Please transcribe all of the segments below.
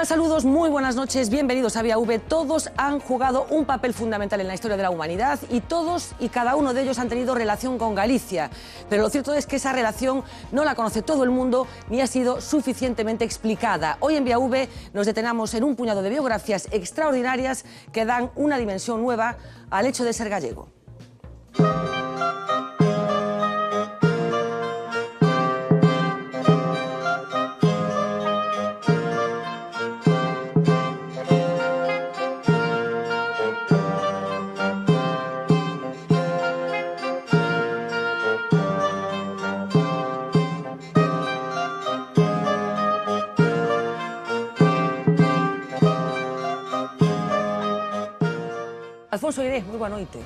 tal? Saludos, muy buenas noches, bienvenidos a Vía V. Todos han jugado un papel fundamental en la historia de la humanidad y todos y cada uno de ellos han tenido relación con Galicia. Pero lo cierto es que esa relación no la conoce todo el mundo ni ha sido suficientemente explicada. Hoy en Vía V nos detenemos en un puñado de biografías extraordinarias que dan una dimensión nueva al hecho de ser gallego. Alfonso Airé, moi boa noite.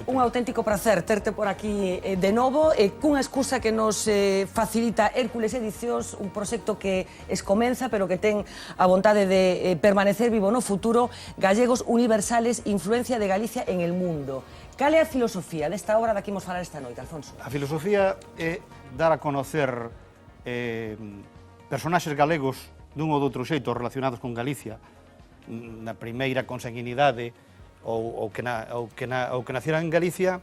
Un auténtico prazer terte por aquí de novo, cunha excusa que nos facilita Hércules Edicións, un proxecto que escomenza, pero que ten a vontade de permanecer vivo no futuro, Gallegos Universales, influencia de Galicia en el mundo. Cal é a filosofía desta obra da que imos falar esta noite, Alfonso? A filosofía é dar a conocer personaxes galegos dun ou doutro xeito relacionados con Galicia, na primeira consanguinidade, ou que nacieran en Galicia,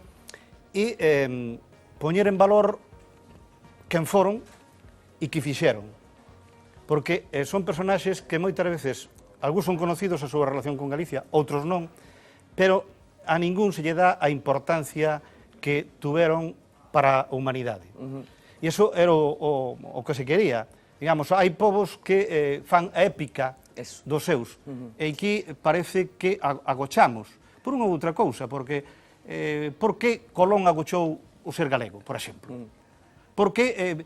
e poñer en valor quen foron e que fixeron. Porque son personaxes que moitas veces, algúns son conocidos a súa relación con Galicia, outros non, pero a ningún se lle dá a importancia que tuveron para a humanidade. E iso era o que se quería. Digamos, hai povos que fan a épica dos seus, e aquí parece que agochamos por unha ou outra cousa, porque por que Colón agochou o ser galego, por exemplo? Por que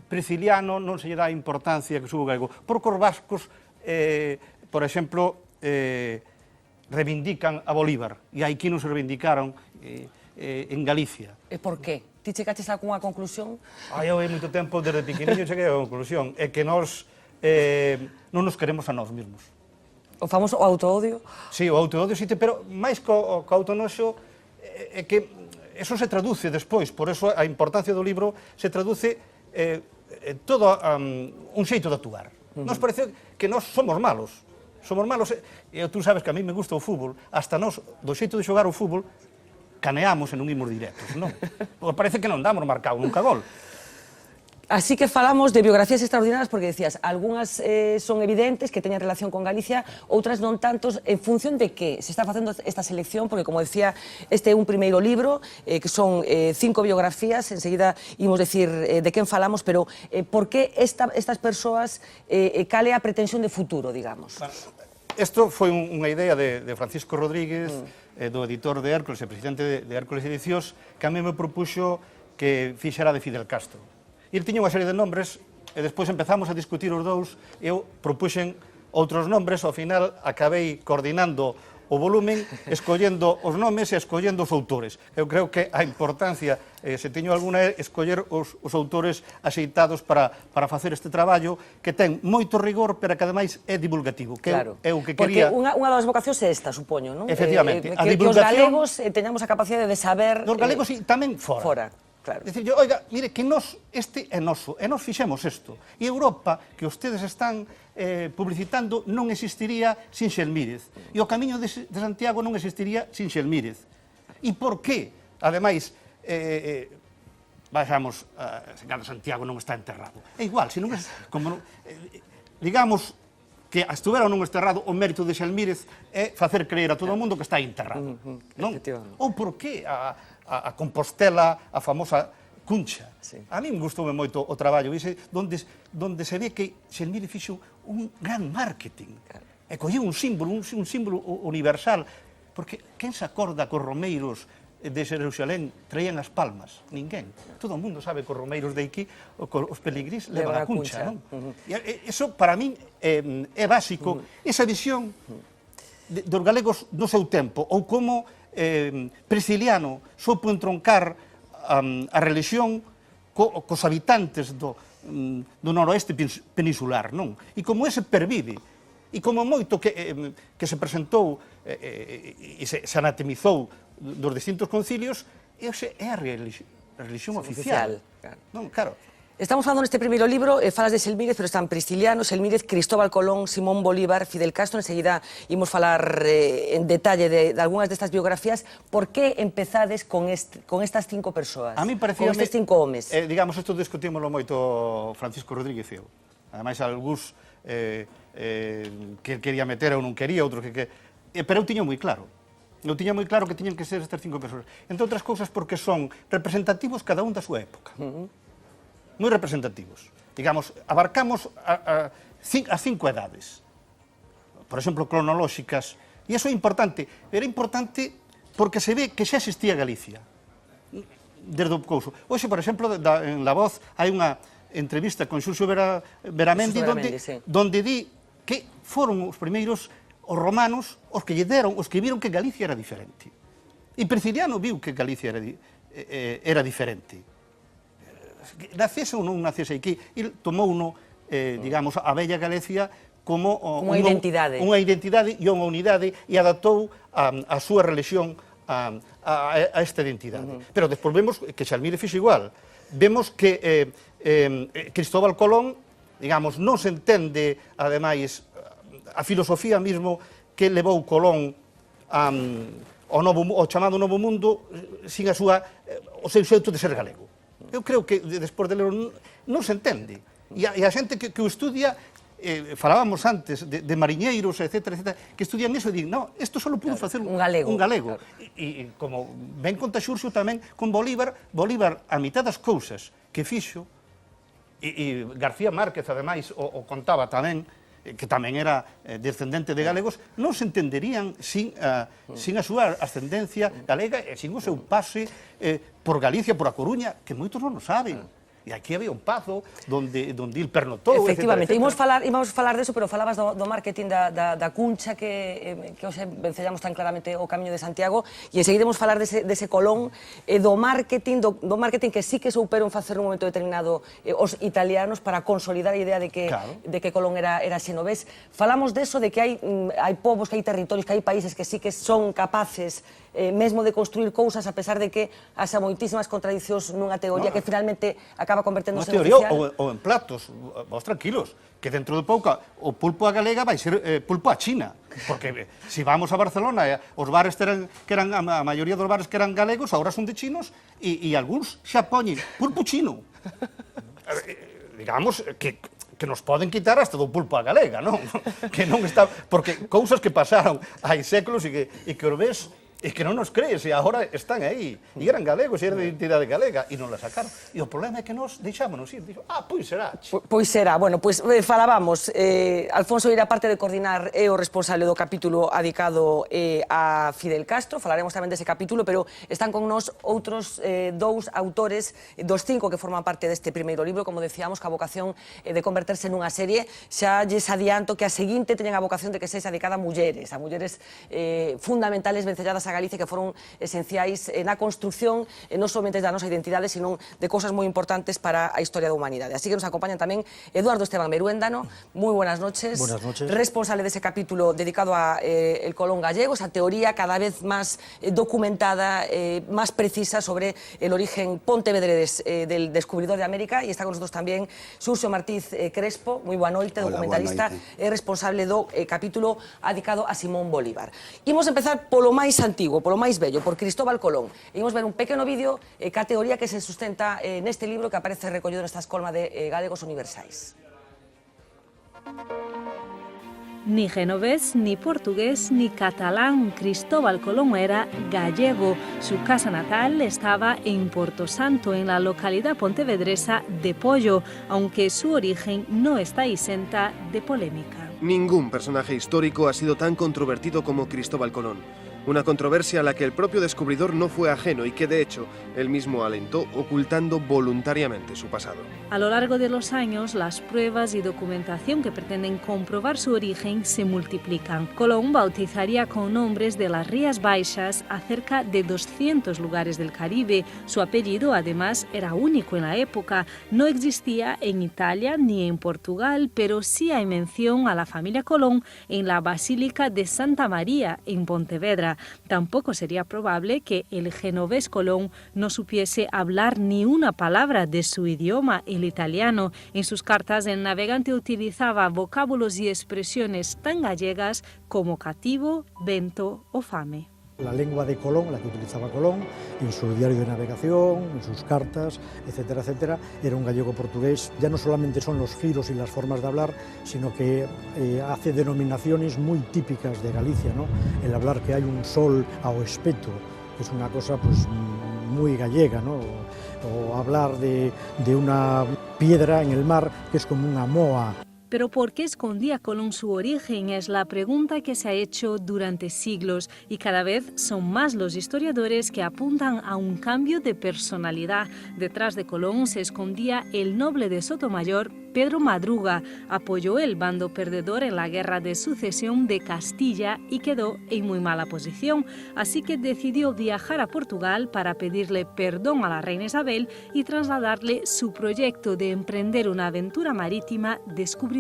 Prisciliano non se lle dá a importancia que subo galego? Por que os vascos, por exemplo, reivindican a Bolívar, e aquí non se reivindicaron en Galicia? E por qué? Ti chegaches a algunha conclusión? Hai moito tempo, desde pequeniño, cheguei a conclusión, é que nós non nos queremos a nós mesmos. O famoso autoodio? Sí, o autoodio, sí, pero máis co autonoxo é que eso se traduce despois, por eso a importancia do libro se traduce todo un xeito de actuar. Nos parece que nós somos malos, e tú sabes que a mí me gusta o fútbol, hasta nós, do xeito de xogar o fútbol, caneamos e non imos directos, non? Porque parece que non damos marcado nunca gol. Así que falamos de biografías extraordinarias porque decías, algunhas son evidentes que teñen relación con Galicia, outras non tantos, en función de que se está facendo esta selección, porque como decía, este é un primeiro libro, que son 5 biografías, enseguida imos decir de quen falamos, pero por que estas persoas, cal é a pretensión de futuro, digamos? Isto foi unha idea de Francisco Rodríguez, do editor de Hércules e presidente de Hércules Edicións, que a mí me propuxo que fixera de Fidel Castro. E tiña unha serie de nombres, e despois empezamos a discutir os dous, e eu propuxen outros nombres, ao final acabei coordinando o volumen, escollendo os nomes e escollendo os autores. Eu creo que a importancia, se teño alguna, é escoller os autores axeitados para facer este traballo, que ten moito rigor, pero que ademais é divulgativo, que é o que quería... Porque unha das vocacións é esta, supoño, non? Efectivamente. Que os galegos teñamos a capacidade de saber... Os galegos e tamén fora. Claro. Dicir, oiga, mire, que este é noso, e nós fixemos isto. E Europa, que ustedes están publicitando, non existiría sin Xelmírez. E o Camiño de Santiago non existiría sin Xelmírez. E por qué? Ademais, vayamos, Santiago non está enterrado. É igual, se non é... digamos que estuvera ou non enterrado, o mérito de Xelmírez é facer creer a todo o mundo que está enterrado. Ou por qué a Compostela, a famosa Cuncha. A mí me gustoume moito o traballo ese, donde se ve que Xelmírez fixo un gran marketing. E colleu un símbolo universal, porque quen se acorda que os romeiros de Xerusalén traían as palmas? Ninguén. Todo o mundo sabe que os romeiros de aquí, os peligrís, levan a Cuncha, non? Eso, para min, é básico. Esa visión dos galegos no seu tempo, ou como Prisciliano soupo entroncar a religión cos habitantes do noroeste peninsular, non? E como ese pervive, e como moito que se presentou e se anatemizou dos distintos concilios, esa é a religión oficial. Non, claro. Estamos falando neste primeiro libro, falas de Selmírez, pero están Prisciliano, Selmírez, Cristóbal Colón, Simón Bolívar, Fidel Castro. Enseguida imos falar en detalle de algunhas destas biografías. Por que empezades con estas 5 persoas? A mí parecía... Con estes 5 homes? Digamos, isto discutímoslo moito Francisco Rodríguez e eu. Ademais, algúns que quería meter ou non quería, outros que... Pero eu tiño moi claro. Eu tiña moi claro que tiñan que ser estas 5 persoas. Entre outras cousas porque son representativos cada un da súa época. Moi representativos. Digamos, abarcamos as 5 edades. Por exemplo, cronolóxicas. E iso é importante. Era importante porque se ve que xa existía Galicia. Desde o couso. Hoxe, por exemplo, en La Voz hai unha entrevista con Xurxo Beramendi donde di que foron os primeiros os romanos os que lle deron, os que viron que Galicia era diferente. E Prisciliano viu que Galicia era diferente. Nacese ou non nacese aquí, ele tomou digamos, a bella Galicia como unha identidade e unha unidade e adaptou a súa religión a esta identidade. Pero despois vemos que Selmírez fixo igual. Vemos que Cristóbal Colón, digamos, non se entende, ademais, a filosofía mesmo que levou Colón ao chamado Novo Mundo sin o seu xeito de ser galego. Eu creo que, despois de ler, non se entende. E a xente que o estudia, falábamos antes de mariñeiros, etc., que estudian iso e din, non, isto só pudo facer un galego. E como ben conta Xurxo tamén, con Bolívar, a mitad das cousas que fixo, e García Márquez, ademais, o contaba tamén, que tamén era descendente de galegos, non se entenderían sin a súa ascendencia galega e sin o seu pase por Galicia, por A Coruña, que moitos non o saben. E aquí había un pazo donde il pernotou, efectivamente, ímos falar deso, pero falabas do marketing da cuncha que hoxe vencellamos tan claramente o Camiño de Santiago, e enseguida ímos falar dese Colón, do marketing que sí que souperon facer nun momento determinado os italianos para consolidar a idea de que Colón era xenovés. Falamos deso, de que hai povos, que hai territorios, que hai países que sí que son capaces mesmo de construir cousas, a pesar de que haxa moitísimas contradicións nunha teoría que finalmente acaba converténdose en oficial. Ou en platos, vos tranquilos, que dentro de pouco o pulpo a galega vai ser pulpo a China, porque se vamos a Barcelona, os bares que eran a maioría dos bares que eran galegos, agora son de chinos, e algúns xa poñen pulpo chino. Digamos que nos poden quitar hasta do pulpo a galega, non? Que non está... Porque cousas que pasaron hai séculos e que os ves e que non nos crees, e agora están aí. E eran galegos, e eran de identidade galega, e non la sacaron. E o problema é que nos deixámonos ir. Dixo, pois será. Pois será. Bueno, pois falábamos. Alfonso Ira, parte de coordinar, é o responsable do capítulo dedicado a Fidel Castro. Falaremos tamén dese capítulo, pero están con nós outros 2 autores, dos 5 que forman parte deste primeiro libro, como decíamos, que a vocación de converterse nunha serie. Xa lles adianto que a seguinte teñen a vocación de que sexa dedicada a mulleres fundamentales, vencelladas a Galicia, que foron esenciais na construción non somente da nosa identidade, sino de cousas moi importantes para a historia da humanidade. Así que nos acompañan tamén Eduardo Esteban Meruéndano. Moi buenas noches. Buenas noches. Responsable dese capítulo dedicado a el Colón gallego, esa teoría cada vez máis documentada, máis precisa sobre el origen pontevedrés del descubridor de América. E está con nosotros tamén Xurxo Martínez Crespo, moi boa noite, documentalista, é responsable do capítulo dedicado a Simón Bolívar. Imos empezar polo máis antigo, polo máis bello, por Cristóbal Colón. Imos ver un pequeno vídeo ca teoría que se sustenta neste libro que aparece recollido nesta escolma de Galegos Universais. Ni genovés, ni portugués, ni catalán, Cristóbal Colón era gallego. Su casa natal estaba en Porto Santo, en la localidad pontevedresa de Pollo, aunque su origen no está exenta de polémica. Ningún personaje histórico ha sido tan controvertido como Cristóbal Colón. Una controversia a la que el propio descubridor no fue ajeno y que, de hecho, él mismo alentó, ocultando voluntariamente su pasado. A lo largo de los años, las pruebas y documentación que pretenden comprobar su origen se multiplican. Colón bautizaría con nombres de las Rías Baixas a cerca de 200 lugares del Caribe. Su apellido, además, era único en la época. No existía en Italia ni en Portugal, pero sí hay mención a la familia Colón en la Basílica de Santa María, en Pontevedra. Galicia. Tampoco sería probable que el genovés Colón no supiese hablar ni una palabra de su idioma, el italiano. En sus cartas el navegante utilizaba vocábulos y expresiones tan gallegas como cativo, vento o fame. La lengua de Colón, la que utilizaba Colón, en su diario de navegación, en sus cartas, etcétera, etcétera, era un gallego portugués. Ya no solamente son los giros y las formas de hablar, sino que hace denominaciones muy típicas de Galicia, ¿no? El hablar que hay un sol ao espeto, que es una cosa pues muy gallega, ¿no? O hablar de una piedra en el mar, que es como una moa. Pero ¿por qué escondía Colón su origen? Es la pregunta que se ha hecho durante siglos y cada vez son más los historiadores que apuntan a un cambio de personalidad. Detrás de Colón se escondía el noble de Sotomayor, Pedro Madruga. Apoyó el bando perdedor en la Guerra de Sucesión de Castilla y quedó en muy mala posición. Así que decidió viajar a Portugal para pedirle perdón a la reina Isabel y trasladarle su proyecto de emprender una aventura marítima descubridora.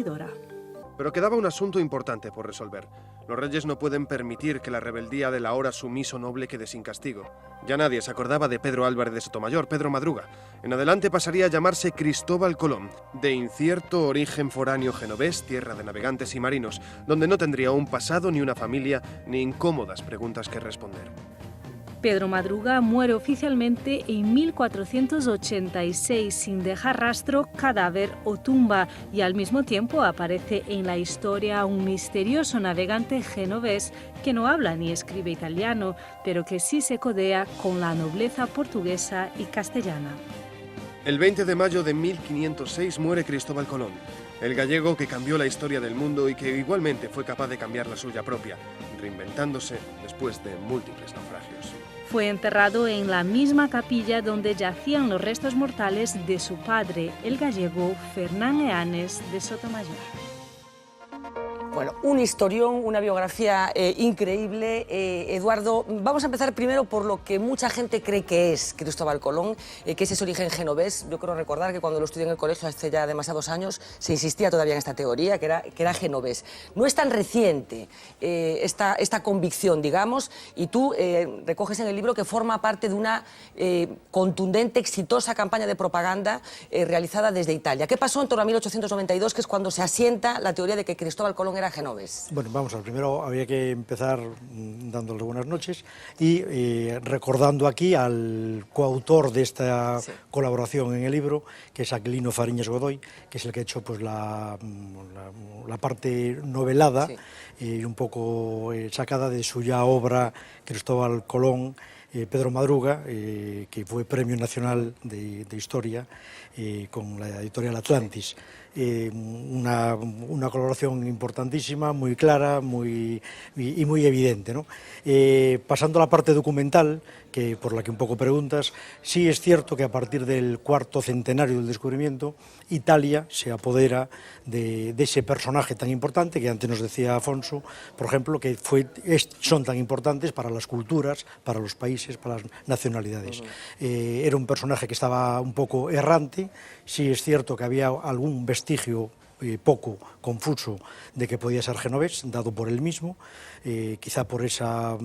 Pero quedaba un asunto importante por resolver. Los reyes no pueden permitir que la rebeldía del ahora sumiso noble quede sin castigo. Ya nadie se acordaba de Pedro Álvarez de Sotomayor, Pedro Madruga. En adelante pasaría a llamarse Cristóbal Colón, de incierto origen foráneo genovés, tierra de navegantes y marinos, donde no tendría un pasado, ni una familia, ni incómodas preguntas que responder. Pedro Madruga muere oficialmente en 1486 sin dejar rastro, cadáver o tumba, y al mismo tiempo aparece en la historia un misterioso navegante genovés que no habla ni escribe italiano, pero que sí se codea con la nobleza portuguesa y castellana. El 20 de mayo de 1506 muere Cristóbal Colón, el gallego que cambió la historia del mundo y que igualmente fue capaz de cambiar la suya propia, reinventándose después de múltiples naufragios. Fue enterrado en la misma capilla donde yacían los restos mortales de su padre, el gallego Fernán Eanes de Sotomayor. Bueno, un historión, una biografía increíble. Eduardo, vamos a empezar primero por lo que mucha gente cree que es Cristóbal Colón, que es ese origen genovés. Yo creo recordar que cuando lo estudié en el colegio hace ya demasiados años se insistía todavía en esta teoría, que era genovés. No es tan reciente esta convicción, digamos, y tú recoges en el libro que forma parte de una contundente, exitosa campaña de propaganda realizada desde Italia. ¿Qué pasó en torno a 1892, que es cuando se asienta la teoría de que Cristóbal Colón era genovés? Bueno, vamos a ver, primero había que empezar dándole buenas noches y recordando aquí al coautor de esta colaboración en el libro, que es Aquilino Fariñas Godoy, que es el que ha hecho pues, la parte novelada y un poco sacada de su ya obra Cristóbal Colón, Pedro Madruga, que fue Premio Nacional de Historia con la editorial Atlantis. Una colaboración importantísima, muy clara y muy evidente, ¿no? Pasando a la parte documental, por la que un poco preguntas, sí es cierto que a partir del cuarto centenario del descubrimiento, Italia se apodera de ese personaje tan importante que antes nos decía Afonso, por ejemplo, que son tan importantes para las culturas, para los países, para las nacionalidades. Era un personaje que estaba un poco errante, sí es cierto que había algún vestigio poco confuso de que podía ser genovés, dado por él mismo, quizá por esa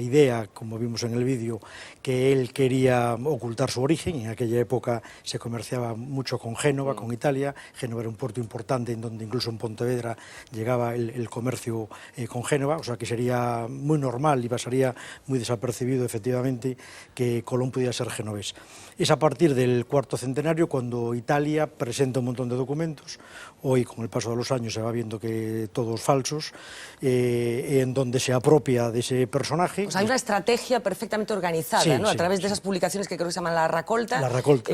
idea, como vimos en el vídeo, que él quería ocultar su origen. En aquella época se comerciaba mucho con Génova, con Italia. Génova era un puerto importante en donde incluso en Pontevedra llegaba el comercio con Génova, o sea que sería muy normal y pasaría muy desapercibido efectivamente que Colón pudiera ser genovés. Es a partir del cuarto centenario cuando Italia presenta un montón de documentos. Hoy, con el paso de los años, se va viendo que todos falsos, en donde se apropia de ese personaje. O sea, hay una estrategia perfectamente organizada, sí, ¿no? Sí, a través de esas publicaciones que creo que se llaman La Racolta,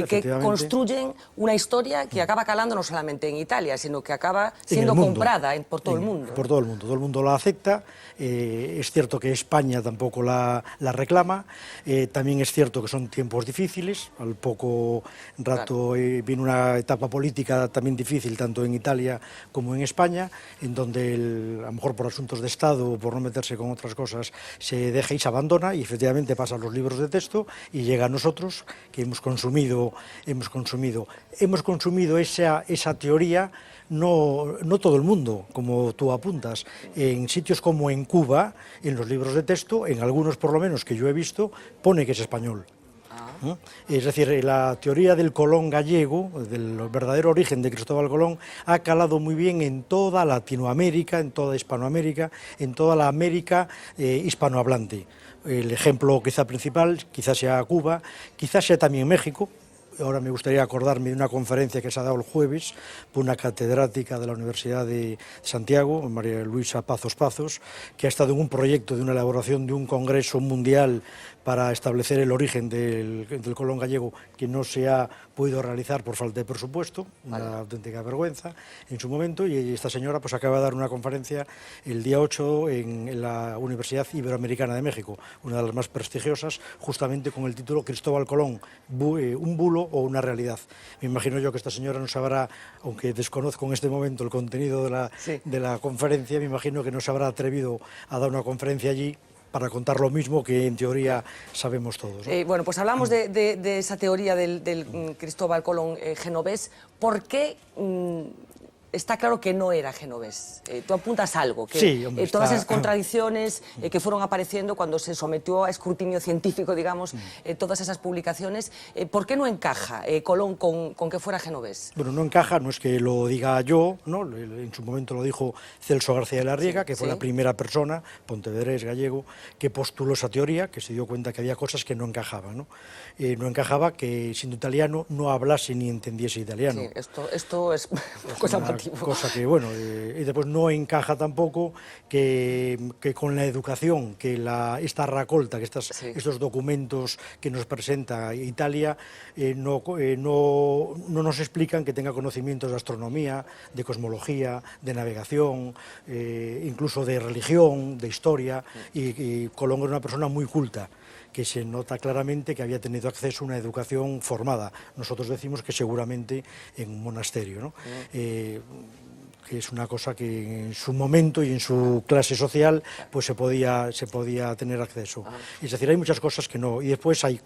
que construyen una historia que acaba calando no solamente en Italia, sino que acaba siendo comprada por todo el mundo. Por todo el mundo la acepta. Es cierto que España tampoco la reclama. También es cierto que son tiempos difíciles. Al poco rato viene una etapa política también difícil, tanto en en Italia como en España, en donde, a lo mejor por asuntos de Estado o por no meterse con otras cosas, se deja y se abandona, y efectivamente pasa a los libros de texto y llega a nosotros, que hemos consumido esa teoría. No todo el mundo, como tú apuntas, en sitios como en Cuba, en los libros de texto, en algunos por lo menos que yo he visto, pone que es español. ¿No? Es decir, la teoría del Colón gallego, del verdadero origen de Cristóbal Colón, ha calado muy bien en toda Latinoamérica, en toda Hispanoamérica, en toda la América hispanohablante. El ejemplo quizá principal, quizás sea Cuba, quizás sea también México. Ahora me gustaría acordarme de una conferencia que se ha dado el jueves por una catedrática de la Universidad de Santiago, María Luisa Pazos Pazos, que ha estado en un proyecto de una elaboración de un congreso mundial para establecer el origen del Colón gallego, que no se ha podido realizar por falta de presupuesto, una auténtica vergüenza en su momento, y esta señora pues acaba de dar una conferencia el día 8 en la Universidad Iberoamericana de México, una de las más prestigiosas, justamente con el título Cristóbal Colón, un bulo o una realidad. Me imagino yo que esta señora no sabrá, aunque desconozco en este momento el contenido de la conferencia, me imagino que no se habrá atrevido a dar una conferencia allí para contar lo mismo que en teoría sabemos todos, ¿no? Bueno, pues hablamos de esa teoría del Cristóbal Colón genovés. ¿Por qué está claro que no era genovés? Tú apuntas algo, que sí, hombre, todas esas contradicciones que fueron apareciendo cuando se sometió a escrutinio científico, digamos, todas esas publicaciones, ¿por qué no encaja Colón con que fuera genovés? Bueno, no encaja, no es que lo diga yo, ¿no? En su momento lo dijo Celso García de la Riega, que fue la primera persona, pontevedrés, gallego, que postuló esa teoría, que se dio cuenta que había cosas que no encajaban, ¿no? No encajaba que siendo italiano no hablase ni entendiese italiano. Sí, esto es cosa llamativa. Cosa que, bueno, y después no encaja tampoco que con la educación, que esta racolta, que estos documentos que nos presenta Italia no nos explican que tenga conocimientos de astronomía, de cosmología, de navegación, incluso de religión, de historia, y Colón era una persona muy culta, que se nota claramente que había tenido acceso a una educación formada. Nosotros decimos que seguramente en un monasterio, ¿no? Que es una cosa que en su momento y en su clase social pues se podía tener acceso. Es decir, hay muchas cosas que no, y después hay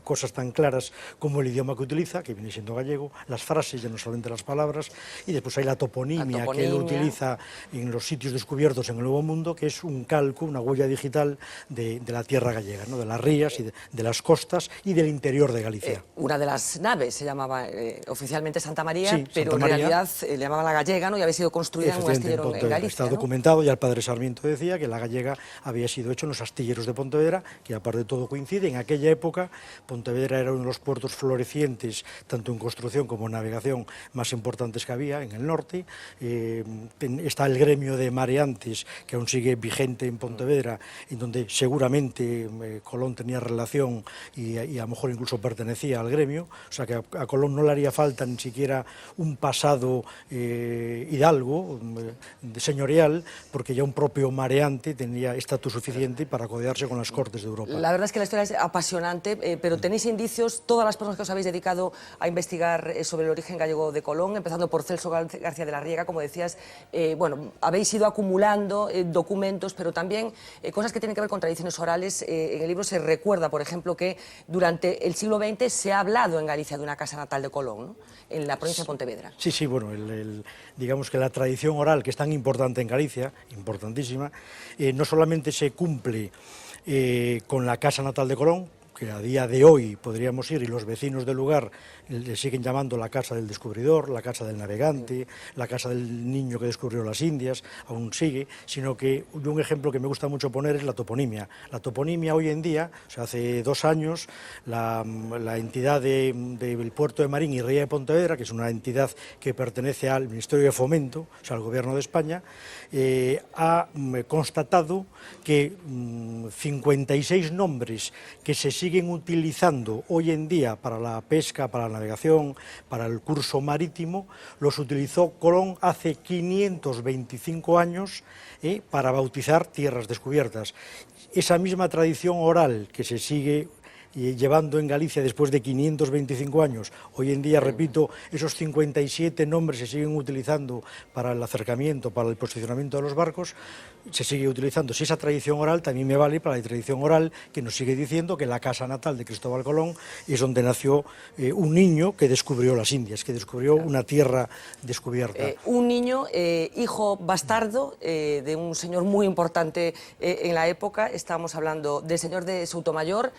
cosas tan claras como el idioma que utiliza, que viene siendo gallego, las frases, ya no solamente las palabras, y después hay la toponimia que él utiliza en los sitios descubiertos en el Nuevo Mundo, que es un calco, una huella digital de la tierra gallega, ¿no? De las rías y de las costas y del interior de Galicia. Una de las naves se llamaba oficialmente Santa María, sí, pero Santa María, en realidad le llamaban la gallega, ¿no? Y había sido construida en un astillero en Galicia. Está ¿no? documentado, ya el padre Sarmiento decía que la gallega había sido hecho en los astilleros de Pontevedra, que aparte de todo coincide, en aquella época Pontevedra era uno de los puertos florecientes, tanto en construcción como en navegación, más importantes que había en el norte. Está el gremio de mareantes, que aún sigue vigente en Pontevedra, en donde seguramente Colón tenía relación y a lo mejor incluso pertenecía al gremio. O sea que a Colón no le haría falta ni siquiera un pasado hidalgo, señorial, porque ya un propio mareante tenía estatus suficiente para codearse con las cortes de Europa. La verdad es que la historia es apasionante, pero tenéis indicios, todas las personas que os habéis dedicado a investigar sobre el origen gallego de Colón, empezando por Celso García de la Riega, como decías, bueno, habéis ido acumulando documentos, pero también cosas que tienen que ver con tradiciones orales. En el libro se recuerda, por ejemplo, que durante el siglo XX se ha hablado en Galicia de una casa natal de Colón, ¿no? En la provincia de Pontevedra. Sí, sí, bueno, digamos que la tradición oral, que es tan importante en Galicia, importantísima, no solamente se cumple con la casa natal de Colón, que a día de hoy podríamos ir y los vecinos del lugar le siguen llamando la casa del descubridor, la casa del navegante, la casa del niño que descubrió las Indias, aún sigue, sino que un ejemplo que me gusta mucho poner es la toponimia. La toponimia hoy en día, o sea, hace 2 años, la entidad del puerto de Marín y Ría de Pontevedra, que es una entidad que pertenece al Ministerio de Fomento, o sea, al Gobierno de España, ha constatado que 56 nombres que se siguen utilizando hoy en día para la pesca, para la navegación, para el curso marítimo, los utilizó Colón hace 525 años para bautizar tierras descubiertas. Esa misma tradición oral que se sigue y llevando en Galicia después de 525 años, hoy en día, repito, esos 57 nombres se siguen utilizando para el acercamiento, para el posicionamiento de los barcos, se sigue utilizando. Si esa tradición oral también me vale para la tradición oral que nos sigue diciendo que la casa natal de Cristóbal Colón es donde nació un niño que descubrió las Indias, que descubrió una tierra descubierta. Un niño, hijo bastardo de un señor muy importante en la época. Estamos hablando del señor de Soutomayor.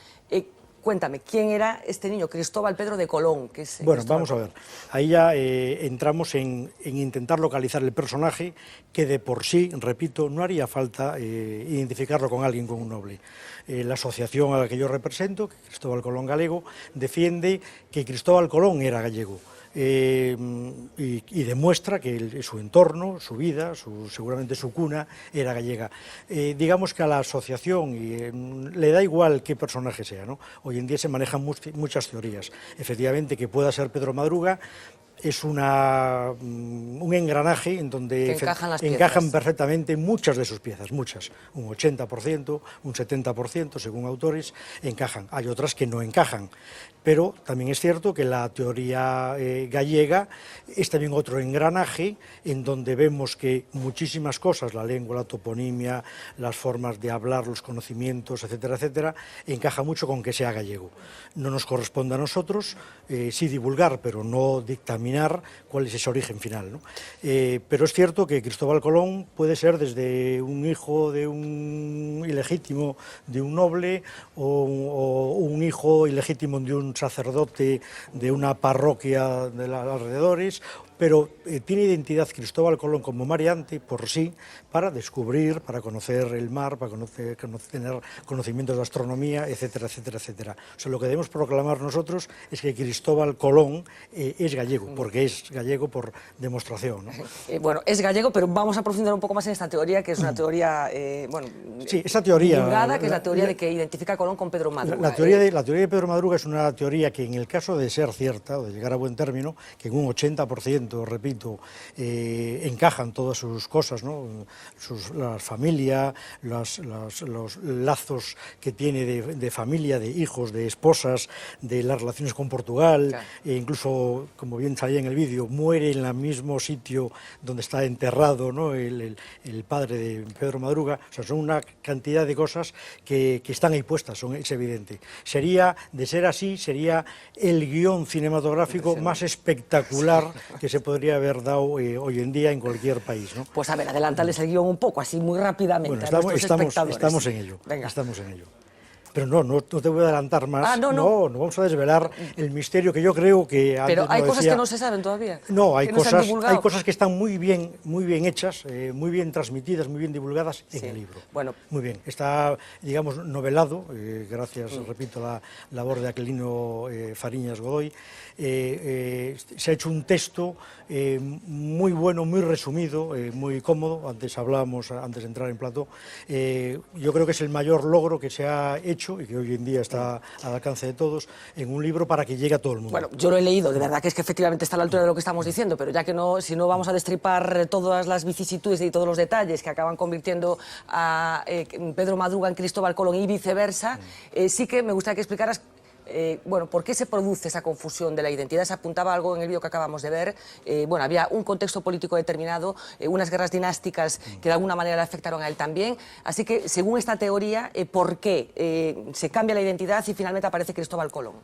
Cuéntame, ¿quién era este niño? Cristóbal Pedro de Colón. Que es bueno, vamos a ver. Ahí ya entramos en intentar localizar el personaje que de por sí, repito, no haría falta identificarlo con alguien, con un noble. La asociación a la que yo represento, Cristóbal Colón Galego, defiende que Cristóbal Colón era gallego. Y demuestra que su entorno, su vida, seguramente su cuna, era gallega. Digamos que a la asociación le da igual qué personaje sea, ¿no? Hoy en día se manejan muchas teorías. Efectivamente, que pueda ser Pedro Madruga es un engranaje en donde encajan perfectamente muchas de sus piezas, muchas, un 80%, un 70%, según autores, encajan. Hay otras que no encajan, pero también es cierto que la teoría gallega es también otro engranaje en donde vemos que muchísimas cosas, la lengua, la toponimia, las formas de hablar, los conocimientos, etcétera, etcétera, encaja mucho con que sea gallego. No nos corresponde a nosotros, sí divulgar, pero no dictaminar cuál es ese origen final, ¿no? Pero es cierto que Cristóbal Colón puede ser desde un hijo de un ilegítimo de un noble o un hijo ilegítimo de un sacerdote de una parroquia de los alrededores, pero tiene identidad Cristóbal Colón como mareante por sí para descubrir, para conocer el mar, para tener conocimientos de astronomía, etcétera, etcétera, etcétera. O sea, lo que debemos proclamar nosotros es que Cristóbal Colón es gallego, porque es gallego por demostración, ¿no? Bueno, es gallego, pero vamos a profundizar un poco más en esta teoría, que es una teoría, bueno, sí, esa teoría, divulgada, que es la teoría de que identifica a Colón con Pedro Madruga. La teoría de Pedro Madruga es una teoría que, en el caso de ser cierta, o de llegar a buen término, que en un 80%, repito, encajan todas sus cosas, ¿no? La familia, los lazos que tiene de familia, de hijos, de esposas, de las relaciones con Portugal, claro. Incluso, como bien salía en el vídeo, muere en el mismo sitio donde está enterrado, ¿no? el padre de Pedro Madruga. O sea, son una cantidad de cosas que están ahí puestas, es evidente. De ser así, sería el guión cinematográfico más espectacular que se podría haber dado hoy en día en cualquier país, ¿no? Pues a ver, adelántales el guión un poco, así muy rápidamente. Bueno, estamos en ello. Venga. Estamos en ello. Pero no te voy a adelantar más. No vamos a desvelar el misterio que yo creo que antes. Pero hay cosas que no se saben todavía. No, hay cosas que están muy bien hechas, muy bien transmitidas, muy bien divulgadas en el libro. Bueno, muy bien. Está, digamos, novelado, gracias, repito, a la labor de Aquilino Fariñas Godoy. Se ha hecho un texto muy bueno, muy resumido, muy cómodo. Antes hablábamos, antes de entrar en plató. Yo creo que es el mayor logro que se ha hecho y que hoy en día está al alcance de todos en un libro para que llegue a todo el mundo. Bueno, yo lo he leído, de verdad que es que efectivamente está a la altura de lo que estamos diciendo, pero ya que no, si no vamos a destripar todas las vicisitudes y todos los detalles que acaban convirtiendo a Pedro Madruga en Cristóbal Colón y viceversa, sí que me gustaría que explicaras bueno, ¿por qué se produce esa confusión de la identidad? Se apuntaba algo en el vídeo que acabamos de ver. Bueno, había un contexto político determinado, unas guerras dinásticas que de alguna manera le afectaron a él también. Así que, según esta teoría, ¿por qué se cambia la identidad y finalmente aparece Cristóbal Colón?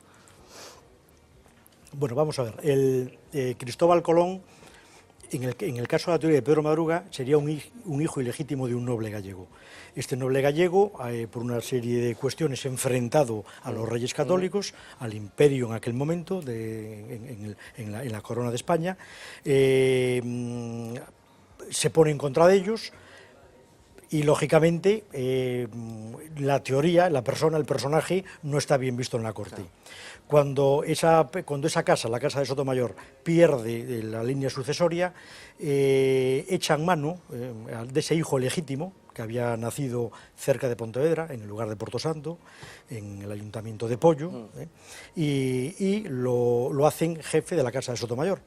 Bueno, vamos a ver. Cristóbal Colón, en el caso de la teoría de Pedro Madruga, sería un hijo ilegítimo de un noble gallego. Este noble gallego, por una serie de cuestiones, enfrentado a los reyes católicos, al imperio en aquel momento, en la corona de España, se pone en contra de ellos y, lógicamente, la teoría, el personaje, no está bien visto en la corte. Cuando esa casa, la casa de Sotomayor, pierde la línea sucesoria, echan mano de ese hijo legítimo, que había nacido cerca de Pontevedra, en el lugar de Portosanto, en el ayuntamiento de Pollo, y lo hacen jefe de la casa de Sotomayor.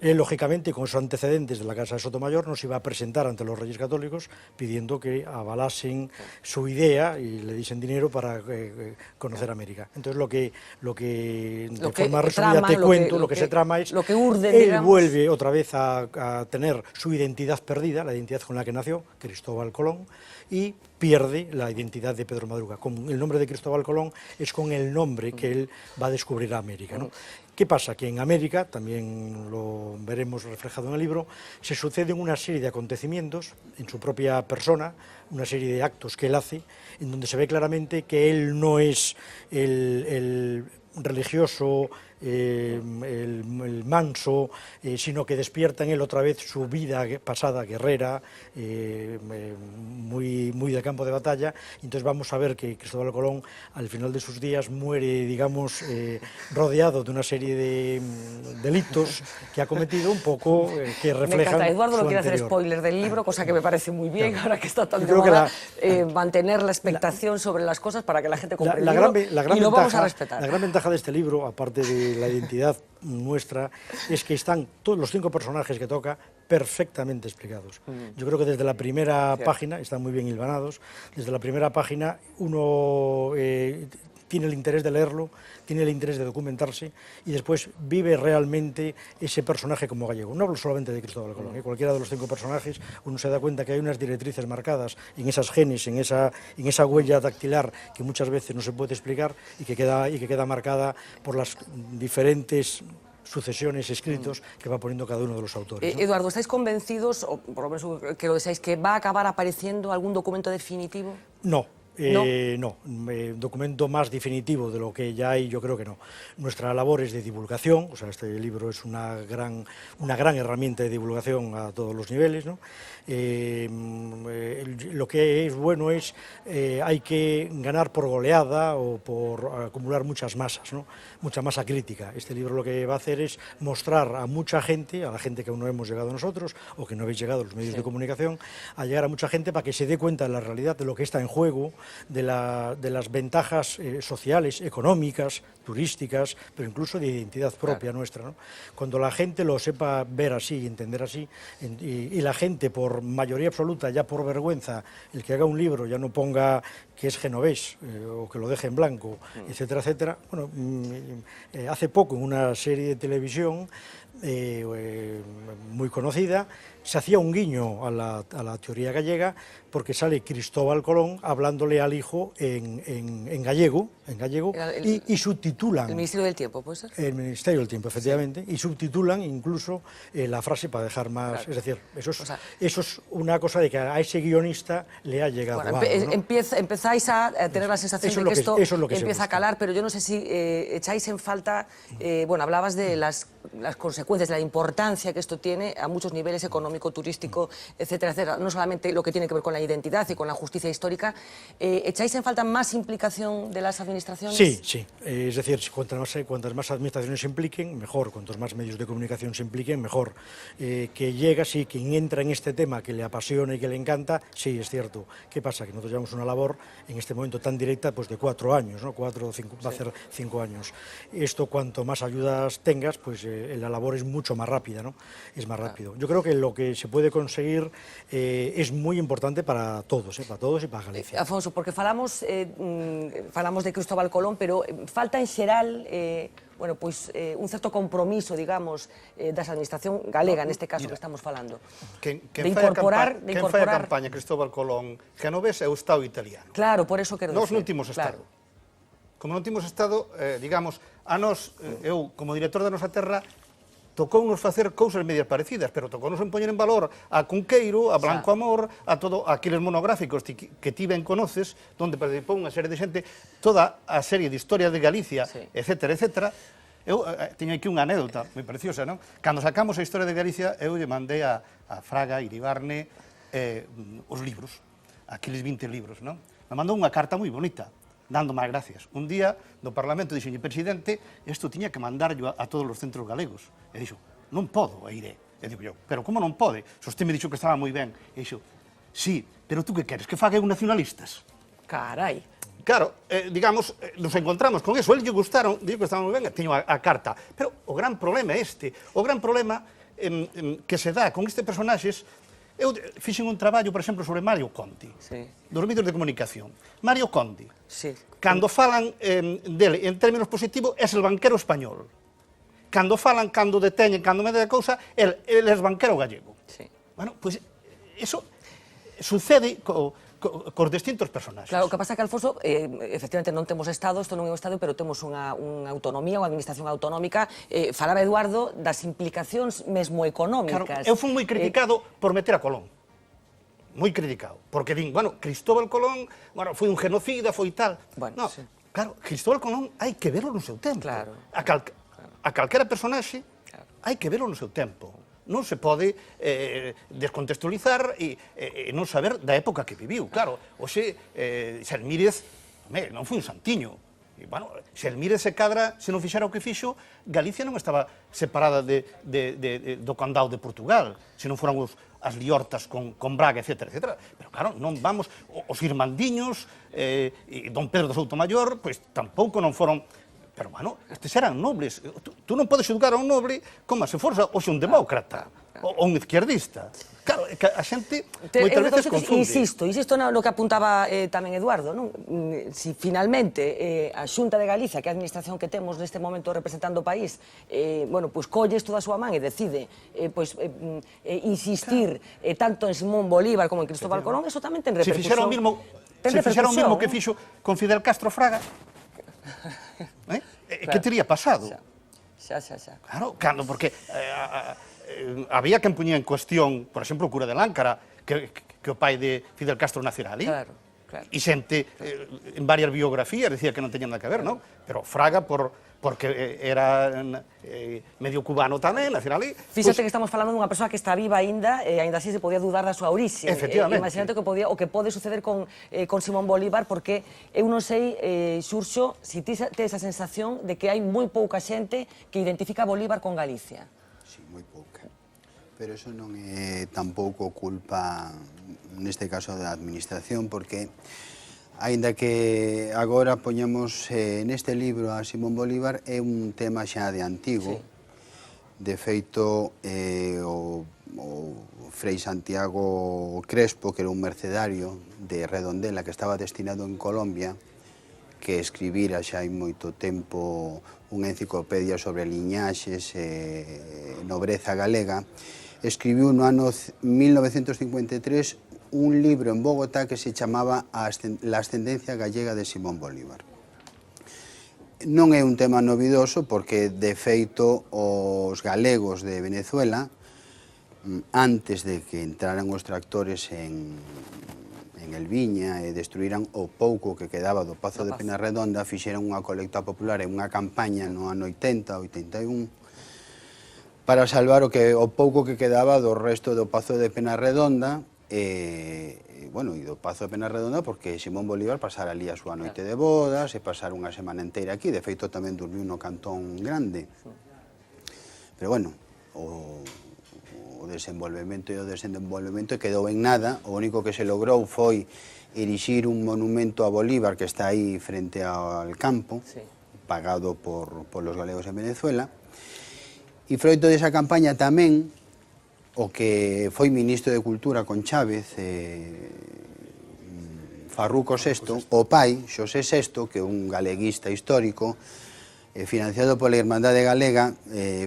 Él, lógicamente, con esos antecedentes de la Casa de Sotomayor, nos iba a presentar ante los Reyes Católicos pidiendo que avalasen su idea y le diesen dinero para conocer América. Entonces, lo que de forma resumida te cuento, lo que se trama es, él vuelve otra vez a tener su identidad perdida, la identidad con la que nació, Cristóbal Colón, y pierde la identidad de Pedro Madruga. Con el nombre de Cristóbal Colón es con el nombre que él va a descubrir América, ¿no? ¿Qué pasa? Que en América, también lo veremos reflejado en el libro, se suceden una serie de acontecimientos en su propia persona, una serie de actos que él hace, en donde se ve claramente que él no es el religioso, el manso, sino que despierta en él otra vez su vida pasada guerrera, muy de campo de batalla. Entonces vamos a ver que Cristóbal Colón al final de sus días muere, digamos, rodeado de una serie de delitos que ha cometido un poco, que reflejan. Me encanta, Eduardo no quiere hacer spoiler del libro, cosa que me parece muy bien, ahora que está tan de moda, mantener la expectación sobre las cosas para que la gente compre el libro, y lo vamos a respetar. La gran ventaja de este libro, aparte de la identidad nuestra, es que están todos los 5 personajes que toca perfectamente explicados. Yo creo que desde la primera página, están muy bien hilvanados, desde la primera página uno tiene el interés de leerlo, tiene el interés de documentarse y después vive realmente ese personaje como gallego. No hablo solamente de Cristóbal Colón, cualquiera de los 5 personajes, uno se da cuenta que hay unas directrices marcadas en esas genes, en esa huella dactilar que muchas veces no se puede explicar y que queda marcada por las diferentes sucesiones, escritos que va poniendo cada uno de los autores, ¿no? Eduardo, ¿estáis convencidos, o por lo menos que lo deseáis, que va a acabar apareciendo algún documento definitivo? No. Documento más definitivo de lo que ya hay, yo creo que no. Nuestra labor es de divulgación, o sea, este libro es una gran herramienta de divulgación a todos los niveles, ¿no? Lo que es bueno es, hay que ganar por goleada o por acumular muchas masas, ¿no? Mucha masa crítica. Este libro lo que va a hacer es mostrar a mucha gente, a la gente que aún no hemos llegado nosotros, o que no habéis llegado a los medios de comunicación, a llegar a mucha gente para que se dé cuenta de la realidad, de lo que está en juego, de las ventajas sociales, económicas, turísticas, pero incluso de identidad propia nuestra, ¿no? Cuando la gente lo sepa ver así y entender así, y la gente por mayoría absoluta, ya por vergüenza, el que haga un libro ya no ponga que es genovés o que lo deje en blanco, etcétera, etcétera. Bueno, hace poco en una serie de televisión muy conocida se hacía un guiño a la teoría gallega, porque sale Cristóbal Colón hablándole al hijo en gallego, y subtitulan... ¿El Ministerio del Tiempo, puede ser? El Ministerio del Tiempo, efectivamente, y subtitulan incluso la frase para dejar más... Claro. Es decir, eso es una cosa de que a ese guionista le ha llegado algo, ¿no? Empezáis a tener la sensación de que esto empieza a calar, pero yo no sé si echáis en falta... bueno, hablabas de las consecuencias, de la importancia que esto tiene a muchos niveles, económico, turístico, etcétera, etcétera. No solamente lo que tiene que ver con la identidad y con la justicia histórica. ¿Echáis en falta más implicación de las administraciones? Sí. Es decir, cuantas más administraciones se impliquen, mejor. Cuantos más medios de comunicación se impliquen, mejor. Que llega, sí, quien entra en este tema que le apasiona y que le encanta, sí, es cierto. ¿Qué pasa? Que nosotros llevamos una labor en este momento tan directa, pues de 4 años, ¿no? 4 o 5, va a ser 5 años. Esto, cuanto más ayudas tengas, pues la labor es mucho más rápida, ¿no? Es más rápido. Yo creo que lo que se puede conseguir es muy importante para todos y para Galicia. Afonso, porque falamos de Cristóbal Colón, pero falta en xeral bueno, pois, un certo compromiso, digamos, das administración galega, neste caso que estamos falando. Quen fai a campaña Cristóbal Colón genovés é o Estado italiano. Claro, por eso quero Nós non timos Estado. Como non timos Estado, digamos, a nós, eu, como director da nosa terra, tocounos facer cousas medias parecidas, pero tocounos en poñer en valor a Cunqueiro, a Blanco Amor, a todo aqueles monográficos que ti ben conoces, onde participou unha serie de xente, toda a serie de historia de Galicia, etcétera, etcétera. Eu teño aquí unha anécdota moi preciosa, non? Cando sacamos a historia de Galicia, eu lle mandei a Fraga, Iribarne, os libros, aqueles 20 libros, non? Me mandou unha carta moi bonita, dando máis gracias. Un día, do Parlamento, dixenlle, presidente, isto tiña que mandarlo a todos os centros galegos. E dixo, non podo, e iré. E digo eu, pero como non pode? Se usted me dixo que estaba moi ben. E dixo, sí, pero tú que queres, que faga eu nacionalistas? Carai. Claro, digamos, nos encontramos con eso. El lle gustaron, dixo que estaba moi ben, teño a carta. Pero o gran problema é este. O gran problema que se dá con estes personaxes. Eu fixen un traballo, por exemplo, sobre Mario Conti, dos medios de comunicación. Mario Conti, cando falan dele en términos positivos, é el banquero español. Cando falan, cando deteñen, cando meten a cousa, el é banquero gallego. Bueno, pois, eso sucede cos distintos personaxes. Claro, o que pasa que, Alfonso, efectivamente non temos Estado, isto non é un Estado, pero temos unha autonomía, unha administración autonómica. Falaba Eduardo das implicacións mesmo económicas. Claro, eu fui moi criticado por meter a Colón. Moi criticado. Porque din, bueno, Cristóbal Colón, bueno, foi un genocida, foi tal. Bueno, no, claro, Cristóbal Colón hai que verlo no seu tempo. Claro. A calquera personaxe hai que verlo no seu tempo. Non se pode descontextualizar e non saber da época que viviu. Claro, hoxe, Xelmírez non foi un santiño. E, bueno, Xelmírez se cadra, se non fixera o que fixo, Galicia non estaba separada do condado de Portugal, se non foran as liortas con Braga, etc. Pero, claro, non vamos... Os irmandiños e don Pedro do Soutomayor, pois tampouco non foron... Pero, bueno, estes eran nobles. Tú non podes educar a un noble como se forza hoxe un demócrata ou un izquierdista. Claro, a xente moitas veces confunde. Insisto no que apuntaba tamén Eduardo, non? Si finalmente a Xunta de Galicia, que é a administración que temos neste momento representando o país, bueno, pois colles toda a súa man e decide insistir tanto en Simón Bolívar como en Cristóbal Colón, eso tamén ten repercusión. Se fixera o mismo que fixo con Fidel Castro Fraga, que teria pasado? Xa. Claro, porque había quen puñía en cuestión, por exemplo, o cura de Láncara, que o pai de Fidel Castro nacera ali. Claro. E xente, en varias biografías, decía que non teñan nada que ver, non? Pero Fraga, porque era medio cubano tamén, nacera ali. Fíxate que estamos falando dunha persoa que está viva aínda, e aínda así se podía dudar da súa orixe. Efectivamente. Imagínate o que pode suceder con Simón Bolívar, porque eu non sei, Xurxo, se ti tes a sensación de que hai moi pouca xente que identifica Bolívar con Galicia. Sí, moi pouca. Pero eso non é tampouco culpa, neste caso, da administración, porque aínda que agora poñemos neste libro a Simón Bolívar, é un tema xa de antigo. De feito, o Frei Santiago Crespo, que era un mercedario de Redondela que estaba destinado en Colombia, que escribira xa hai moito tempo unha enciclopedia sobre liñaxes e nobreza galega, escribiu no ano 1953 un libro en Bogotá que se chamaba La ascendencia gallega de Simón Bolívar. Non é un tema novidoso porque, de feito, os galegos de Venezuela, antes de que entraran os tractores en Elviña e destruíran o pouco que quedaba do Pazo de Penarredonda, fixeron unha colecta popular e unha campaña no ano 80, 81, para salvar o pouco que quedaba do resto do Pazo de Penarredonda, e do Pazo de Penarredonda, porque Simón Bolívar pasara ali a súa noite de bodas e pasara unha semana inteira aquí. De feito, tamén dormiu no Cantón Grande. Pero, bueno, o desenvolvemento quedou en nada. O único que se logrou foi erixir un monumento a Bolívar que está aí frente ao campo, pagado por los galegos en Venezuela. E froito desa campaña tamén, o que foi ministro de Cultura con Chávez, Farruco VI, o pai, Xosé VI, que é un galeguista histórico, financiado pola Irmandade Galega,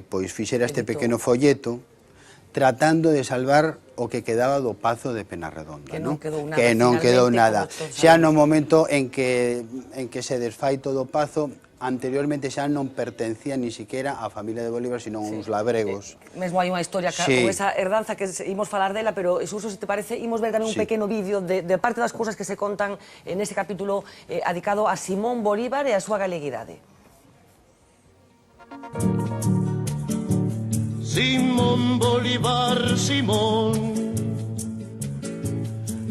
pois fixera este pequeno folleto tratando de salvar o que quedaba do Pazo de Penarredonda. Que non quedou nada. Que non quedou nada. Xa no momento en que se desfai todo o Pazo, anteriormente xa non pertencía ni siquiera á familia de Bolívar, sino uns labregos. Mesmo hai unha historia con esa herdanza que imos falar dela, pero, Xurxo, se te parece, imos ver tamén un pequeno vídeo de parte das cousas que se contan neste capítulo adicado a Simón Bolívar e a súa galeguidade. Simón Bolívar, Simón.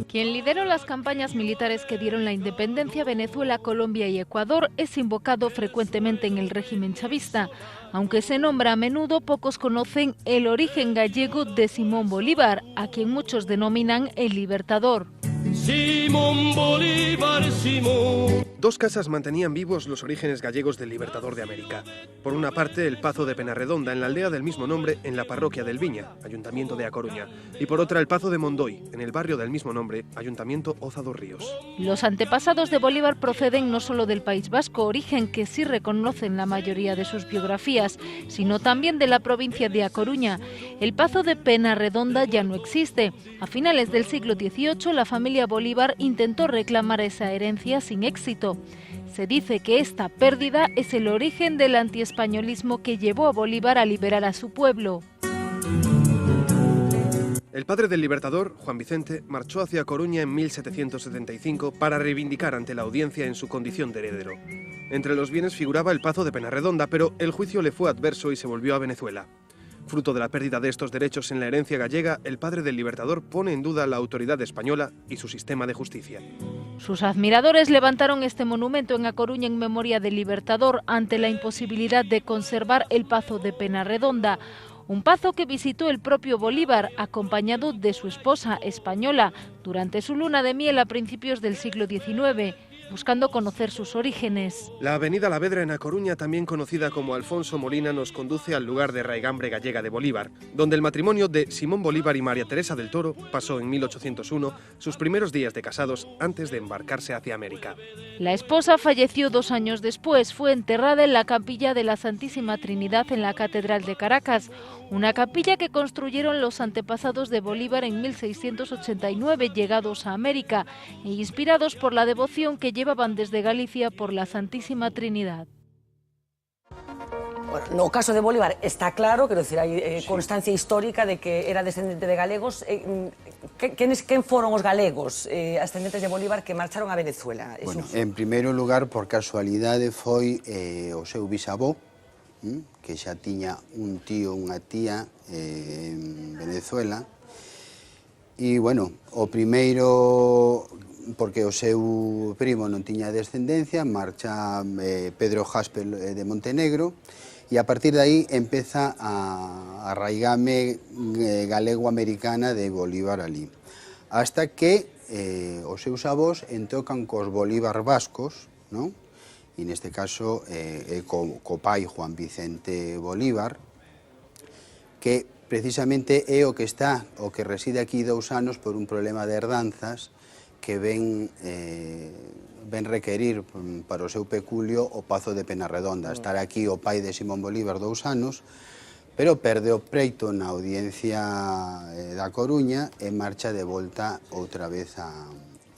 Quien lideró las campañas militares que dieron la independencia a Venezuela, Colombia y Ecuador es invocado frecuentemente en el régimen chavista. Aunque se nombra a menudo, pocos conocen el origen gallego de Simón Bolívar, a quien muchos denominan el Libertador. Simón Bolívar, Simón. Dos casas mantenían vivos los orígenes gallegos del Libertador de América. Por una parte, el Pazo de Penarredonda, en la aldea del mismo nombre, en la parroquia del Viña, Ayuntamiento de A Coruña. Y por otra, el Pazo de Mondoi, en el barrio del mismo nombre, Ayuntamiento Oza dos Ríos. Los antepasados de Bolívar proceden no solo del País Vasco, origen que sí reconocen la mayoría de sus biografías, sino también de la provincia de A Coruña. El Pazo de Penarredonda ya no existe. A finales del siglo XVIII, la familia Bolívar intentó reclamar esa herencia sin éxito. Se dice que esta pérdida es el origen del antiespañolismo que llevó a Bolívar a liberar a su pueblo. El padre del Libertador, Juan Vicente, marchó hacia Coruña en 1775 para reivindicar ante la audiencia en su condición de heredero. Entre los bienes figuraba el Pazo de Penarredonda, pero el juicio le fue adverso y se volvió a Venezuela. Fruto de la pérdida de estos derechos en la herencia gallega, el padre del Libertador pone en duda la autoridad española y su sistema de justicia. Sus admiradores levantaron este monumento en A Coruña en memoria del Libertador ante la imposibilidad de conservar el Pazo de Penarredonda, un pazo que visitó el propio Bolívar, acompañado de su esposa española, durante su luna de miel a principios del siglo XIX, buscando conocer sus orígenes. La avenida La Vedra en A Coruña, también conocida como Alfonso Molina, nos conduce al lugar de raigambre gallega de Bolívar, donde el matrimonio de Simón Bolívar y María Teresa del Toro pasó en 1801 sus primeros días de casados antes de embarcarse hacia América. La esposa falleció 2 años después, fue enterrada en la capilla de la Santísima Trinidad en la Catedral de Caracas, una capilla que construyeron los antepasados de Bolívar en 1689, llegados a América e inspirados por la devoción que llevaban desde Galicia por la Santísima Trinidad. Bueno, no caso de Bolívar está claro, quero dicir, hai constancia histórica de que era descendente de galegos. Quen foron os galegos ascendentes de Bolívar que marcharon a Venezuela? Bueno, en primeiro lugar, por casualidade, foi o seu bisavó, que xa tiña un tío, unha tía en Venezuela. E, bueno, o primeiro, porque o seu primo non tiña descendencia, marcha Pedro Jaspel de Montenegro, e a partir de aí empeza a raigame galego-americana de Bolívar ali. Hasta que os seus avós entocan cos Bolívar vascos, non? E neste caso co pai Juan Vicente Bolívar, que precisamente é o que reside aquí 2 anos por un problema de herdanzas que ven requerir para o seu peculio o Pazo de Penarredonda. Estar aquí o pai de Simón Bolívar 2 anos, pero perde o preito na audiencia da Coruña e marcha de volta outra vez a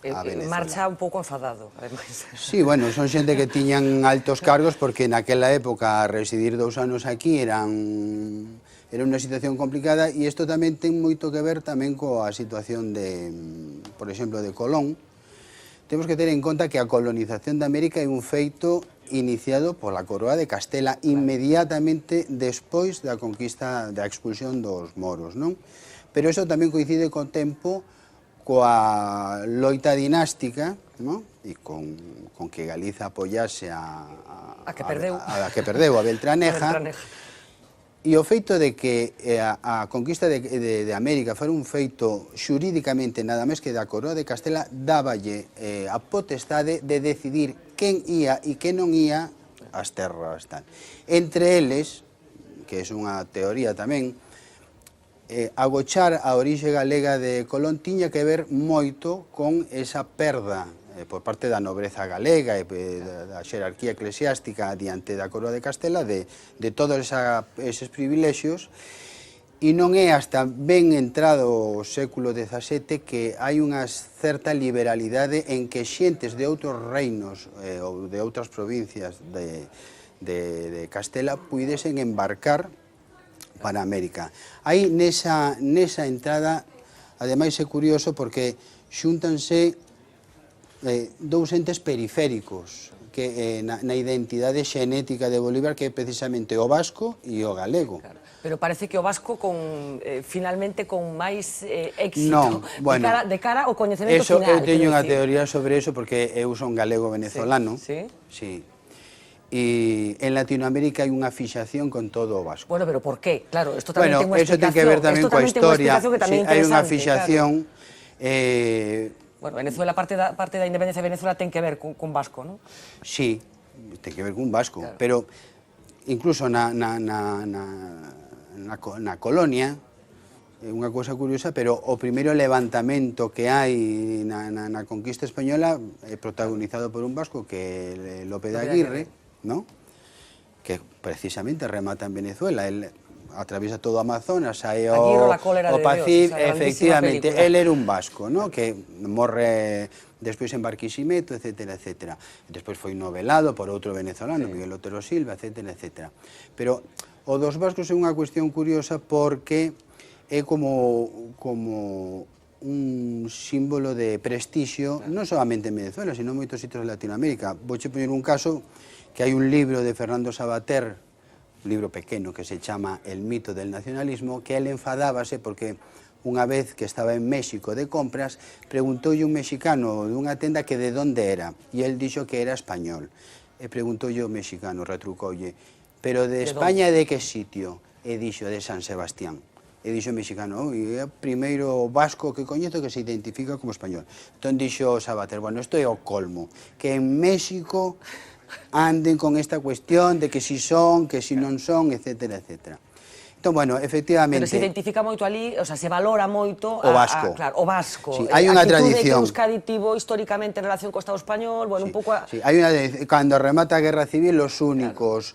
Venezuela. Marcha un pouco enfadado, ademais. Sí, bueno, son xente que tiñan altos cargos porque naquela época residir 2 anos aquí era unha situación complicada, e isto tamén ten moito que ver tamén coa situación de, por exemplo, de Colón. Temos que ter en conta que a colonización de América é un feito iniciado pola Coroa de Castela inmediatamente despois da conquista, da expulsión dos moros, non? Pero iso tamén coincide co tempo coa loita dinástica, non? E con que Galiza apoyase a que perdeu, a Beltraneja. E o feito de que a conquista de América fora un feito xurídicamente nada máis que da Coroa de Castela dáballe a potestade de decidir quen ía e quen non ía ás terras tal. Entre eles, que é unha teoría tamén, agochar a orixe galega de Colón tiña que ver moito con esa perda por parte da nobreza galega e da xerarquía eclesiástica diante da Coroa de Castela de todos eses privilexios, e non é hasta ben entrado o século XVII que hai unha certa liberalidade en que xentes de outros reinos ou de outras provincias de Castela puidesen embarcar para América. Aí nesa entrada, ademais é curioso porque xúntanse dous entes periféricos que na identidade xenética de Bolívar, que é precisamente o vasco e o galego. Claro. Pero parece que o vasco finalmente con máis éxito de cara ao coñecemento final. Eu teño unha teoría sobre eso porque eu son galego-venezolano. Sí? Sí. E en Latinoamérica hai unha fixación con todo o vasco. Bueno, pero por qué? Claro, isto tamén ten unha explicación. Eso ten que ver tamén coa historia. Hai unha fixación Bueno, Venezuela, parte da independencia de Venezuela ten que ver con vasco, non? Sí, ten que ver cun vasco, claro. Pero incluso na colonia, é unha cousa curiosa, pero o primeiro levantamento que hai na conquista española é protagonizado por un vasco que é López de Aguirre, ¿no? Que precisamente remata en Venezuela, el atraviesa todo o Amazonas, hai o Pacífico, efectivamente, el era un vasco, ¿no? Que morre despois en Barquisimeto, etcétera, etcétera. Despois foi novelado por outro venezolano, Miguel Otero Silva, etcétera, etcétera. Pero o dos vascos é unha cuestión curiosa porque é como un símbolo de prestixio, non solamente en Venezuela, sino en moitos sitios de Latinoamérica. Vouche poñer un caso que hai un libro de Fernando Savater, un libro pequeno que se chama El mito del nacionalismo, que él enfadábase porque unha vez que estaba en México de compras, preguntoulle un mexicano dunha tenda que de onde era, e él dixo que era español. E preguntoulle o mexicano, retrucoulle, pero de España de que sitio? E dixo, de San Sebastián. E dixo o mexicano, é o primeiro vasco que coñezo que se identifica como español. Entón dixo Savater, bueno, isto é o colmo, que en México anden con esta cuestión de que si son, que si non son, etcétera, etcétera. Entón, bueno, efectivamente... Pero se identifica moito ali, o sea, se valora moito... O vasco. Claro, o vasco. Sí, hai unha tradición. A actitude que Euskadi tivo históricamente en relación co Estado español, bueno, un pouco... Sí, hai unha... Cando remata a Guerra Civil, os únicos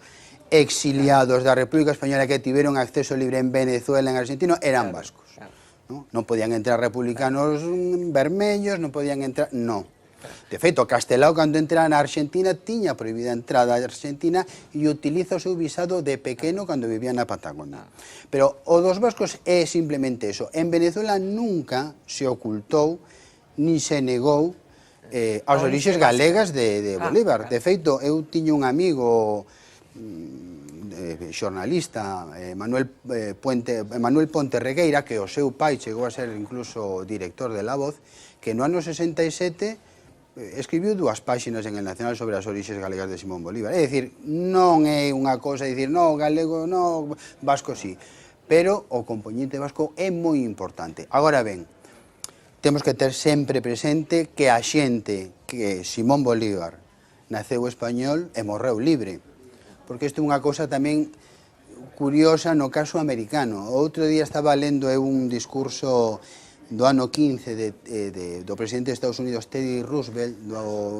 exiliados da República Española que tiveron acceso libre en Venezuela, en Argentina, eran vascos. Non podían entrar republicanos vermellos, non podían entrar... No. De feito, Castelao, cando entra na Argentina, tiña prohibida a entrada a Argentina e utiliza o seu visado de pequeno cando vivía na Patagonia. Pero o dos vascos é simplemente eso. En Venezuela nunca se ocultou ni se negou aos orixes galegas de Bolívar. De feito, eu tiño un amigo xornalista, Manuel Ponte Regueira, que o seu pai chegou a ser incluso director de La Voz, que no ano 67 escribiu 2 páxinas en El Nacional sobre as orixes galegas de Simón Bolívar. É dicir, non é unha cousa de dicir, no, galego, no, vasco sí, pero o componente vasco é moi importante. Agora ben, temos que ter sempre presente que a xente, que Simón Bolívar naceu español e morreu libre, porque isto é unha cousa tamén curiosa no caso americano. O outro día estaba lendo un discurso do ano 15 do presidente de Estados Unidos, Teddy Roosevelt,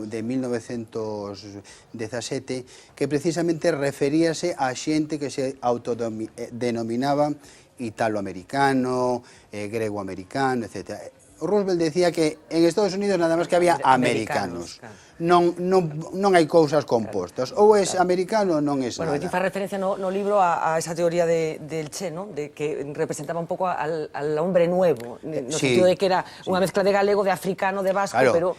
de 1917, que precisamente referíase a xente que se autodenominaba italoamericano, gregoamericano, etc. Roosevelt decía que en Estados Unidos nada máis que había americanos. Non hai cousas compostas. Ou é americano ou non é nada. Bueno, ti faz referencia no libro a esa teoría del Che, ¿no? De que representaba un pouco al hombre nuevo, no sentido de que era unha mezcla de galego, de africano, de vasco, pero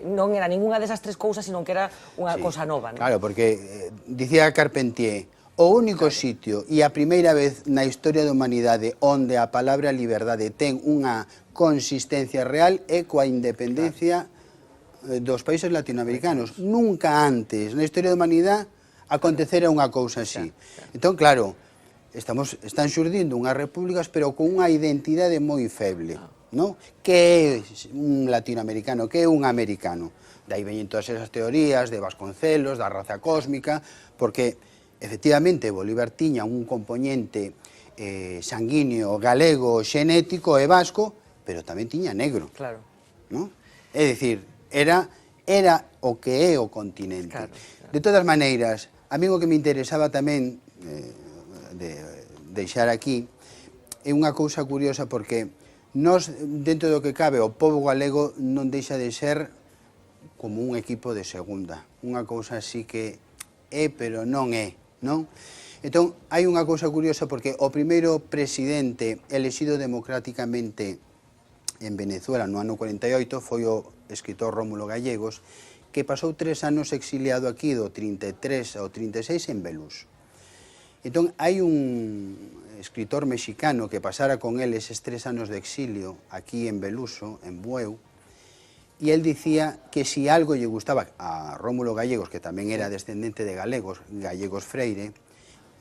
non era ninguna desas tres cousas, sino que era unha cousa nova. Claro, porque dicía Carpentier, o único sitio e a primeira vez na historia da humanidade onde a palabra liberdade ten unha consistencia real é coa independencia dos países latinoamericanos. Nunca antes na historia da humanidade acontecera unha cousa así. Entón, claro, están xurdindo unhas repúblicas, pero con unha identidade moi feble, non? Que é un latinoamericano, que é un americano. De aí veñen todas esas teorías de Vasconcelos, da raza cósmica, porque, efectivamente, Bolívar tiña un componente sanguíneo, galego, xenético e vasco, pero tamén tiña negro. Claro. É dicir, era o que é o continente. De todas maneiras, a mí o que me interesaba tamén deixar aquí é unha cousa curiosa, porque nós, dentro do que cabe, o pobo galego non deixa de ser como un equipo de segunda. Unha cousa así que é, pero non é, non? Entón, hai unha cousa curiosa, porque o primeiro presidente elexido democráticamente en Venezuela no ano 48 foi o escritor Rómulo Gallegos, que pasou 3 anos exiliado aquí do 33 ao 36 en Belús. Entón, hai un escritor mexicano que pasara con él eses 3 anos de exilio aquí en Beluso, en Bueu, e él dicía que si algo lle gustaba a Rómulo Gallegos, que tamén era descendente de galegos, Gallegos Freire,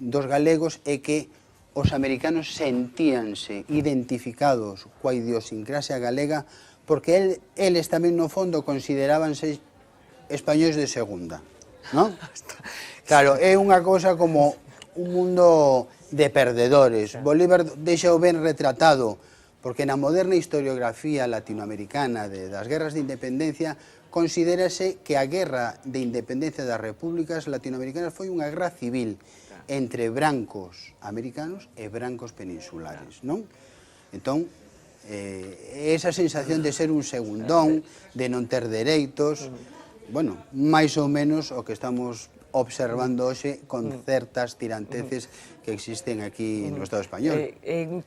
dos galegos, é que os americanos sentíanse identificados coa idiosincrasia galega porque eles tamén no fondo considerábanse españoles de segunda, non? Claro, é unha cousa como un mundo de perdedores. Bolívar deixa o ben retratado, porque na moderna historiografía latinoamericana das guerras de independencia considérase que a guerra de independencia das repúblicas latinoamericanas foi unha guerra civil entre brancos americanos e brancos peninsulares, non? Entón, esa sensación de ser un segundón, de non ter dereitos, bueno, máis ou menos o que estamos observando hoxe con certas tiranteces que existen aquí no Estado español. En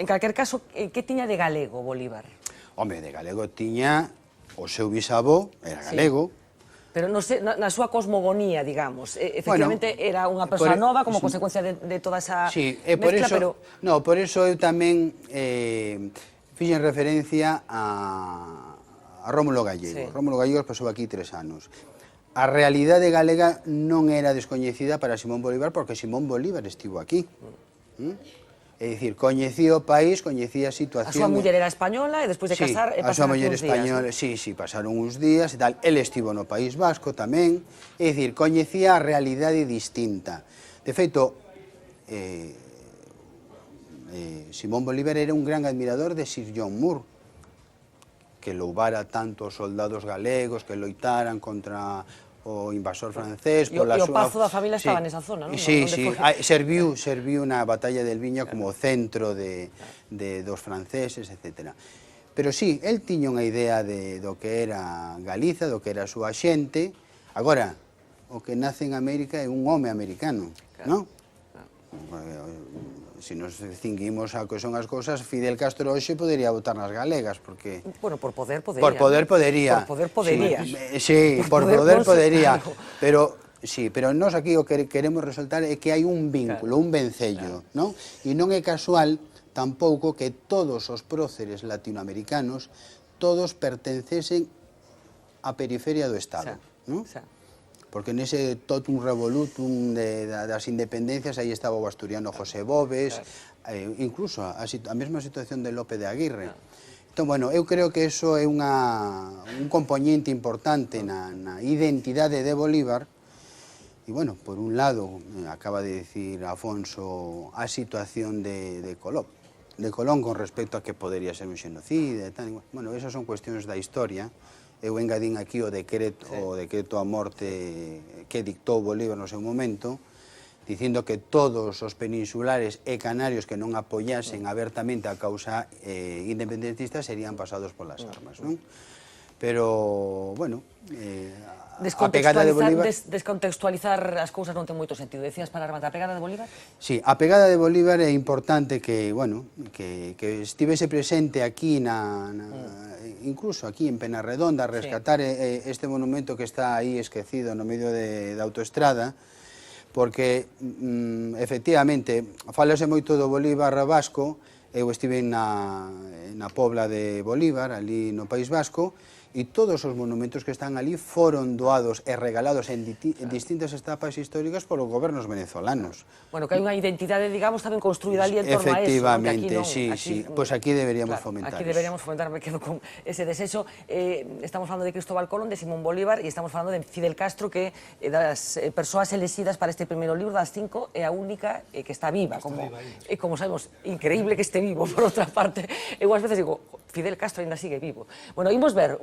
calquer caso, que tiña de galego Bolívar? Home, de galego tiña o seu bisavó, era galego. Pero non sei, na súa cosmogonía, digamos, efectivamente era unha persoa nova como consecuencia de toda esa mezcla, pero... No, por eso eu tamén fixen referencia a Rómulo Gallego. Rómulo Gallego pasou aquí 3 anos. A realidade galega non era descoñecida para Simón Bolívar porque Simón Bolívar estivo aquí. É dicir, coñecía o país, coñecía a situación... A súa muller era española e despois de casar pasaron uns días. Sí, pasaron uns días e tal. El estivo no País Vasco tamén. É dicir, coñecía a realidade distinta. De feito, Simón Bolívar era un gran admirador de Sir John Moore, que louvara tanto os soldados galegos que loitaran contra o invasor francés. E o pazo da familia estaba nesa zona, non? Sí, serviu na batalla del Viña como centro dos franceses, etc. Pero sí, el tiña unha idea do que era Galiza, do que era a súa xente. Agora, o que nace en América é un home americano, non? Se nos cinguimos a que son as cousas, Fidel Castro hoxe podería votar nas galegas, porque... Bueno, por poder podería. Por poder podería. Por poder podería. Sí, por poder podería. Pero, sí, pero nós aquí o que queremos resaltar é que hai un vínculo, un vencello, non? E non é casual tampouco que todos os próceres latinoamericanos todos pertencesen á periferia do Estado, non? Porque nese totum revolutum das independencias aí estaba o asturiano José Bobes, incluso a mesma situación de Lope de Aguirre. Entón, bueno, eu creo que eso é un componente importante na identidade de Bolívar. E, bueno, por un lado, acaba de dicir Afonso, a situación de Colón con respecto a que podería ser un xenocida e tal. Bueno, esas son cuestións da historia. Eu engadín aquí o decreto a morte que dictou Bolívar no seu momento, dicindo que todos os peninsulares e canarios que non apoyasen abertamente a causa independentista serían pasados polas armas, non? Pero, bueno, a pegada de Bolívar... Descontextualizar as cousas non ten moito sentido. Decías para rematar, a pegada de Bolívar? Sí, a pegada de Bolívar é importante que, bueno, que estivese presente aquí incluso aquí en Penarredonda, a rescatar este monumento que está aí esquecido no medio da autoestrada, porque, efectivamente, falase moito do Bolívar vasco. Eu estive na Pobla de Bolívar, ali no País Vasco, e todos os monumentos que están ali foron doados e regalados en distintas etapas históricas polos gobernos venezolanos. Bueno, que hai unha identidade, digamos, tamén construída ali en torno a eso. Efectivamente, sí. Pois aquí deberíamos fomentar eso. Aquí deberíamos fomentar, me quedo con ese desexo. Estamos falando de Cristóbal Colón, de Simón Bolívar, e estamos falando de Fidel Castro, que das persoas elexidas para este primeiro libro, das 5, é a única que está viva. Como sabemos, increíble que este vivo, por outra parte. Eu ás veces digo, Fidel Castro ainda sigue vivo. Bueno, imos ver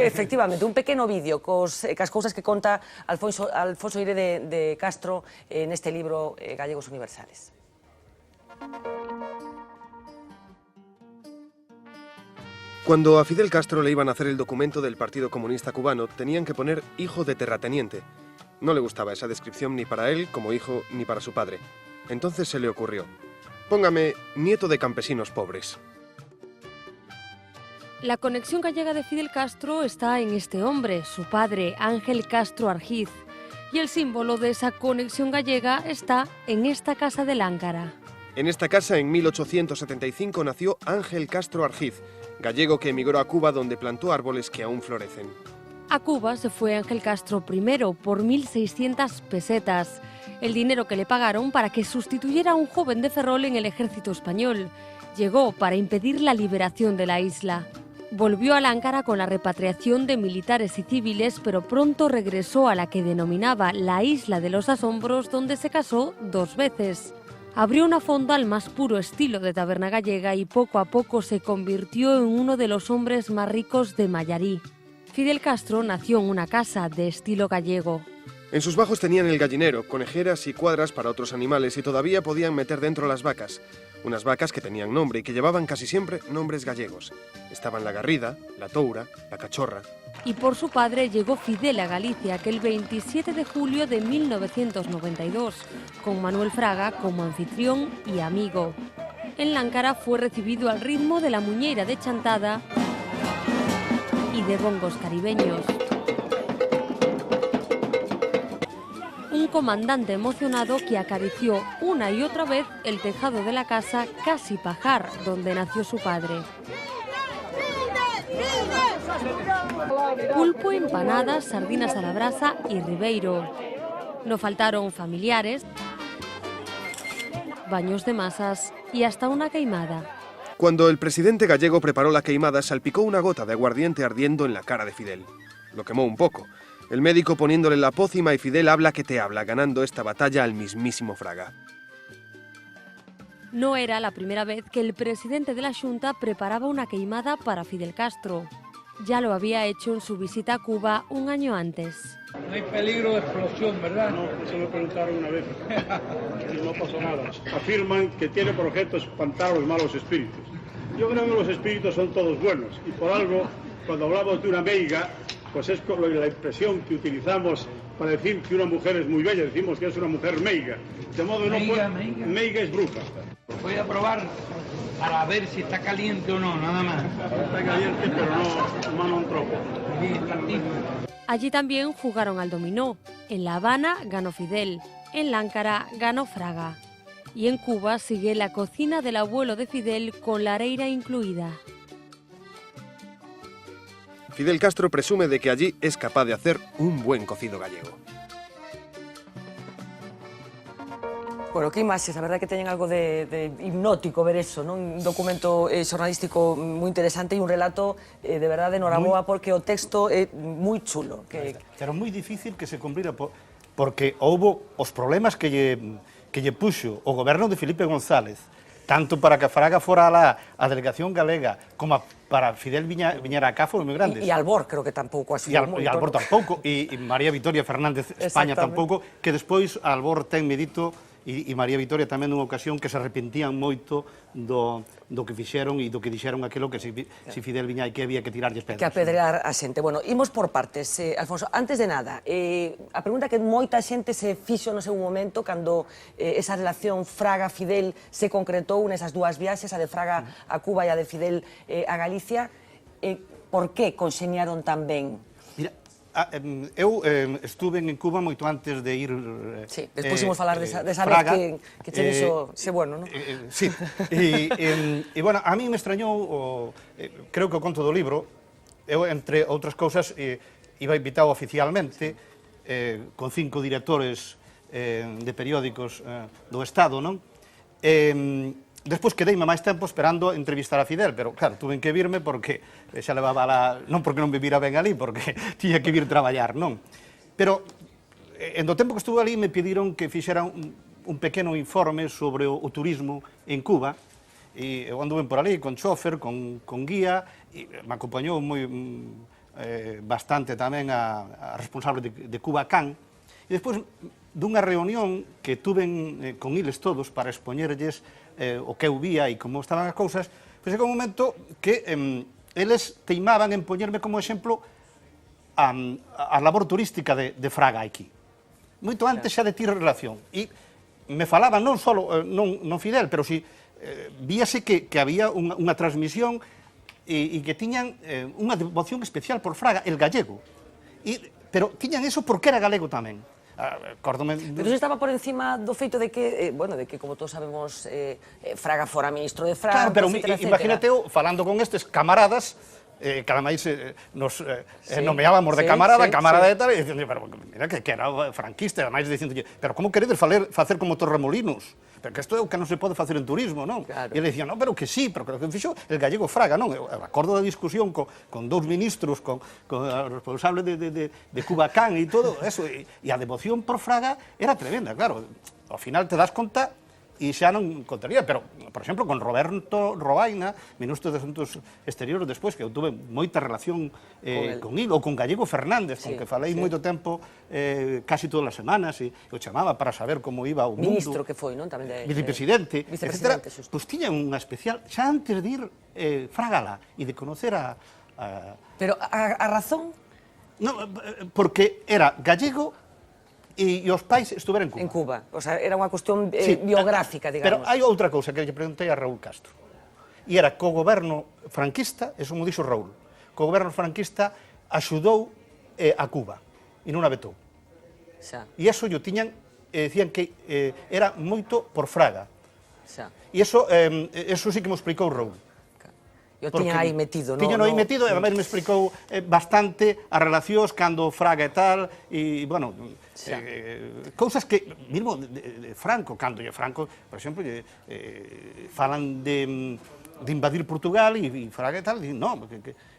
efectivamente, un pequeno vídeo cas cousas que conta Alfonso Ire de Castro neste libro Gallegos Universales. Cuando a Fidel Castro le iban a hacer el documento del Partido Comunista Cubano, tenían que poner hijo de terrateniente. No le gustaba esa descripción ni para él como hijo ni para su padre. Entonces se le ocurrió: póngame nieto de campesinos pobres. La conexión gallega de Fidel Castro está en este hombre, su padre, Ángel Castro Argiz. Y el símbolo de esa conexión gallega está en esta casa de Lángara. En esta casa, en 1875, nació Ángel Castro Argiz, gallego que emigró a Cuba, donde plantó árboles que aún florecen. A Cuba se fue Ángel Castro primero por 1.600 pesetas, el dinero que le pagaron para que sustituyera a un joven de Ferrol en el ejército español. Llegó para impedir la liberación de la isla. Volvió a Láncara con la repatriación de militares y civiles, pero pronto regresó a la que denominaba la Isla de los Asombros, donde se casó 2 veces. Abrió una fonda al más puro estilo de taberna gallega y poco a poco se convirtió en uno de los hombres más ricos de Mallarí. Fidel Castro nació en una casa de estilo gallego. En sus bajos tenían el gallinero, conejeras y cuadras para otros animales y todavía podían meter dentro las vacas. Unas vacas que tenían nombre y que llevaban casi siempre nombres gallegos. Estaban la Garrida, la Toura, la Cachorra. Y por su padre llegó Fidel a Galicia aquel 27 de julio de 1992, con Manuel Fraga como anfitrión y amigo. En Láncara fue recibido al ritmo de la muñeira de chantada y de bongos caribeños. Un comandante emocionado que acarició una y otra vez el tejado de la casa Casi Pajar, donde nació su padre. Pulpo, empanadas, sardinas a la brasa y ribeiro. No faltaron familiares, baños de masas y hasta una queimada. Cuando el presidente gallego preparó la queimada, salpicó una gota de aguardiente ardiendo en la cara de Fidel. Lo quemó un poco. El médico poniéndole la pócima y Fidel habla que te habla, ganando esta batalla al mismísimo Fraga. No era la primera vez que el presidente de la Xunta preparaba una queimada para Fidel Castro. Ya lo había hecho en su visita a Cuba un año antes. No hay peligro de explosión, ¿verdad? No, eso me preguntaron una vez y no pasó nada. Afirman que tiene por objeto espantar a los malos espíritus. Yo creo que los espíritus son todos buenos y por algo, cuando hablamos de una meiga, pues es la impresión que utilizamos para decir que una mujer es muy bella, decimos que es una mujer meiga. De modo meiga es bruja. Voy a probar para ver si está caliente o no, nada más. Está caliente, pero no mano un tropo. Allí también jugaron al dominó. En La Habana ganó Fidel, en Láncara ganó Fraga. Y en Cuba sigue la cocina del abuelo de Fidel con la areira incluida. Fidel Castro presume de que allí es capaz de hacer un buen cocido gallego. Bueno, que imaxes, a verdade que teñen algo de hipnótico ver eso, non? Un documento xornalístico moi interesante e un relato de verdade noraboa porque o texto é moi chulo. Pero moi difícil que se cumplira porque houbo os problemas que lle puxo o goberno de Felipe González, tanto para que Fraga fora a delegación galega como para Fidel viñera acá, foron moi grandes. E Albor creo que tampouco asumou moito. E Albor tampouco, e María Vitoria Fernández España tampouco, que despois Albor ten medito e María Vitoria tamén nunha ocasión que se arrepentían moito do que fixeron e do que dixeron aquilo que se Fidel viña e que había que tirarlles pedras. Que apedrear a xente. Bueno, imos por partes. Alfonso, antes de nada, a pregunta que moita xente se fixo no seu momento cando esa relación Fraga-Fidel se concretou nesas dúas viaxes, a de Fraga a Cuba e a de Fidel a Galicia, por que conxeniaron tan ben? Mira, eu estuve en Cuba moito antes de ir... Sí, despois imos falar desa vez que che dixo xe bueno, non? Sí, e bueno, a mí me extrañou, creo que o conto do libro, eu, entre outras cousas, iba invitado oficialmente, con 5 directores de periódicos do Estado, non? Despois quedeime máis tempo esperando entrevistar a Fidel, pero claro, tuve que virme porque xa levaba non porque non vivira ben ali, porque tiña que vir traballar, non? Pero, en do tempo que estuve ali, me pediron que fixera un pequeno informe sobre o turismo en Cuba, e eu anduve por ali con chofer, con guía, e me acompañou bastante tamén a responsable de Cuba Can, e despois dunha reunión que tuven con eles todos para expoñerlles o que eu vía e como estaban as cousas, pois é un momento que eles teimaban en poñerme como exemplo a labor turística de Fraga aquí. Moito antes xa de tirar relación. E me falaban non só, non Fidel, pero si víase que había unha transmisión e que tiñan unha devoción especial por Fraga, el gallego. Pero tiñan eso porque era galego tamén. Pero se estaba por encima do feito de que, bueno, de que, como todos sabemos, Fraga fora ministro de Franco, claro, pero imagínate eu, falando con estes camaradas, que ademais nos nomeábamos de camarada e tal, e dicen, pero mira que era franquista, e ademais dicendo, pero como queredes facer como Torremolinos? Pero que isto é o que non se pode facer en turismo, non? E ele dicía, non, pero que sí, pero que o que fixo el gallego Fraga, non? Eu acordo da discusión con dous ministros, con o responsable de Cubacán e todo eso, e a devoción por Fraga era tremenda, claro. Ao final te das conta e xa non contaría, pero, por exemplo, con Roberto Robaina, ministro de Asuntos Exteriores despois, que eu tuve moita relación con ele, ou con Gallego Fernández, con que falei moito tempo, casi todas as semanas, e o chamaba para saber como iba o mundo. Ministro que foi, non? Vicepresidente, etc. Pois tiña unha especial, xa antes de ir Fragala e de conocer a... Pero a razón? Non, porque era gallego e os pais estuveran en Cuba. En Cuba, o sea, era unha cuestión biográfica, digamos. Pero hai outra cousa que lle preguntei a Raúl Castro, e era co goberno franquista, eso mo dixo Raúl, co goberno franquista axudou a Cuba, e non a vetou. E eso yo tiñan, decían que era moito por Fraga. E eso sí que mo explicou Raúl. Eu tiña aí metido, non? Tiña aí metido, e ademais me explicou bastante as relacións cando Fraga e tal, e, bueno, cousas que, mesmo de Franco, cando Franco, por exemplo, falan de invadir Portugal, e Fraga e tal, e non,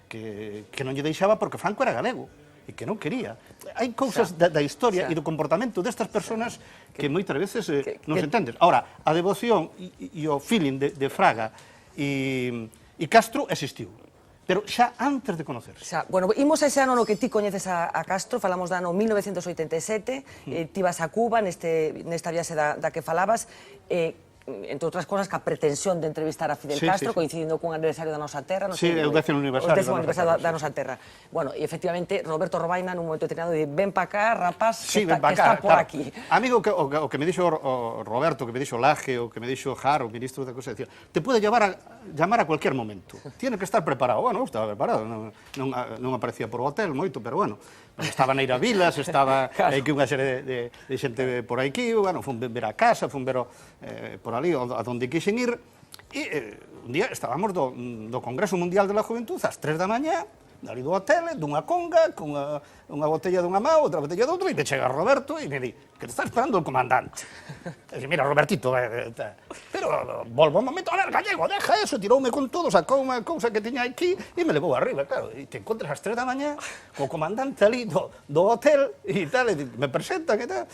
que non lle deixaba porque Franco era galego, e que non quería. Hai cousas da historia e do comportamento destas persoas que moitas veces non se entendes. Ahora, a devoción e o feeling de Fraga e Castro existiu, pero xa antes de conocerse. Bueno, imos a ese ano no que ti coñeces a Castro, falamos do ano 1987, ti vas a Cuba nesta viaxe da que falabas, entre outras cosas, ca pretensión de entrevistar a Fidel Castro, coincidindo cun aniversario da nosa terra. Sí, é o 10º aniversario da nosa terra. Bueno, e efectivamente, Roberto Robaina, nun momento determinado, di, ven pa cá, rapaz, que está por aquí. A mí o que me dixo Roberto, o que me dixo Laje, o que me dixo Jar, o ministro da cosa, decía, te pode llamar a cualquier momento, tiene que estar preparado. Bueno, estaba preparado, non aparecía por hotel moito, pero bueno, estaba Neira Vilas, estaba aquí unha serie de xente por aquí, bueno, fun ver a casa, fun ver por ali a donde quixen ir, e un día estábamos do Congreso Mundial de la Juventud ás 3 da mañá, dali do hotel, dunha conga, con unha botella dunha má, outra botella doutra, e me chega Roberto e me di, que te está esperando o comandante. E dixo, mira, Robertito, pero volvo un momento, a ver, gallego, deja eso, tiroume con todo, sacou unha cousa que tiña aquí e me levou arriba, claro, e te encontras ás 3 da mañá co comandante ali do hotel e tal, e me presentan e tal,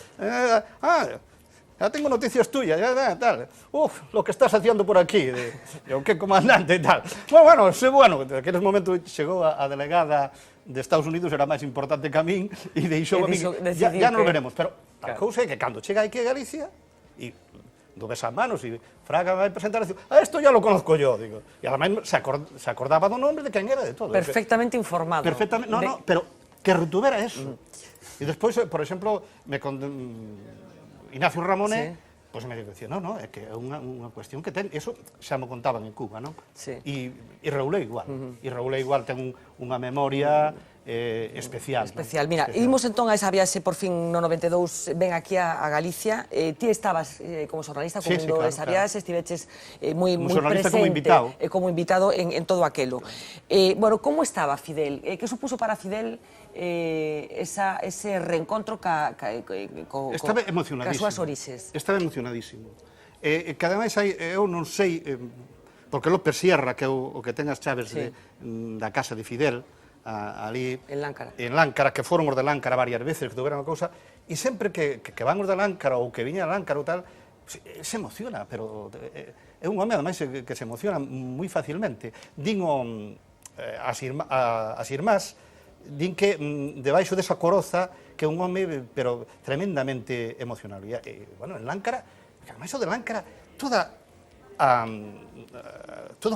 ya tengo noticias tuyas, tal. Uf, lo que estás haciendo por aquí. Yo, ¿qué comandante y tal? Bueno, sé bueno, en aquel momento chegou a delegada de Estados Unidos, era máis importante que a min, e deixou a min, ya nos veremos. Pero a cousa é que cando chega aquí a Galicia, e do ves as manos, e Fraga vai presentar, e dice, isto ya lo conozco yo, digo. E además se acordaba do nombre de quen era, de todo. Perfectamente informado. Perfectamente, no, pero que retuvera eso. E despois, por exemplo, Ignacio Ramonet, pois me dicía, non, é que é unha cuestión que ten, eso xa me contaban en Cuba, non? E Raúl é igual, e Raúl é igual, ten unha memoria especial. Especial, mira, imos entón a esa viaxe por fin no 92, ven aquí a Galicia, ti estabas como xornalista comiendo esa viaxe, estiveches moi presente como invitado en todo aquelo. Bueno, como estaba Fidel? Que supuso para Fidel ese reencontro cas súas orixes? Estaba emocionadísimo. Que ademais eu non sei, porque López Sierra, que é o que ten as chaves da casa de Fidel, ali en Láncara, que foron os de Láncara varias veces, que tuveran a cousa, e sempre que van os de Láncara ou que viña a Láncara ou tal, se emociona, pero é un home, ademais, que se emociona moi facilmente. Din as irmás, din que debaixo desa coroza que é un home, pero tremendamente emocional. E, bueno, en Láncara, ademais o de Láncara, todo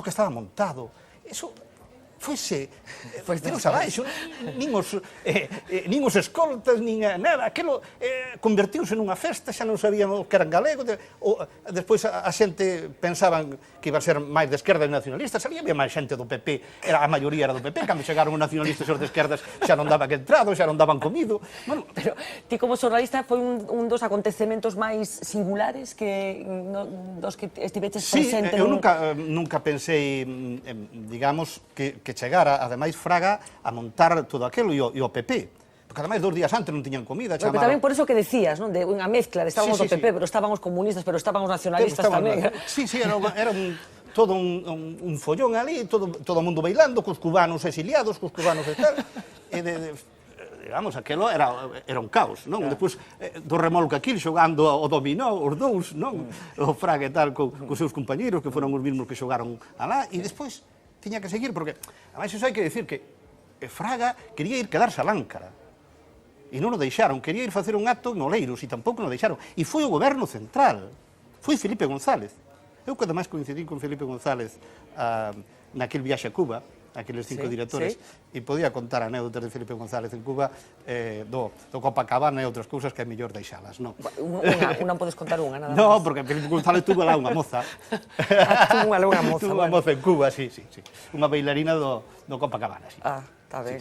o que estaba montado, eso foise tiros abaixo, nin os escoltas, nin nada, aquilo convertiuse nunha festa, xa non sabíamos que eran galegos, despois a xente pensaban que iba a ser máis de esquerda e nacionalistas, había máis xente do PP, a maioría era do PP, cando chegaron os nacionalistas e os de esquerdas xa non daban entrado, xa non daban comido. Pero ti como xornalista foi un dos acontecementos máis singulares dos que estiveches presente? Sí, eu nunca pensei, digamos, que que chegara, ademais, Fraga a montar todo aquilo e o PP. Porque ademais 2 días antes non tiñan comida, Pero tamén por iso que decías, non? De unha mezcla, de estábamos do PP, pero estábamos comunistas, pero estábamos nacionalistas tamén. Sí, era todo un follón ali, todo o mundo bailando, cos cubanos exiliados, cos cubanos e tal, digamos, aquilo era un caos, non? Depois do remolque aquí, xogando o dominó, os dous, non? O Fraga e tal, cos seus compañeros, que foron os mesmos que xogaron alá, e despois tiña que seguir, porque, ademais, iso hai que decir que Fraga quería ir quedarse a Láncara, e non o deixaron, quería ir facer un acto en Oleiros, e tampouco o deixaron, e foi o goberno central, foi Felipe González. Eu que ademais coincidín con Felipe González naquele viaxe a Cuba, aqueles 5 directores, e podía contar anécdotas de Felipe González en Cuba do Copacabana e outras cousas que é mellor deixalas, non? Unha podes contar unha, nada máis. Non, porque Felipe González tuvo lá unha moza. Tuvo unha moza, tuvo unha moza en Cuba, sí. Unha bailarina do Copacabana, sí. Está ben.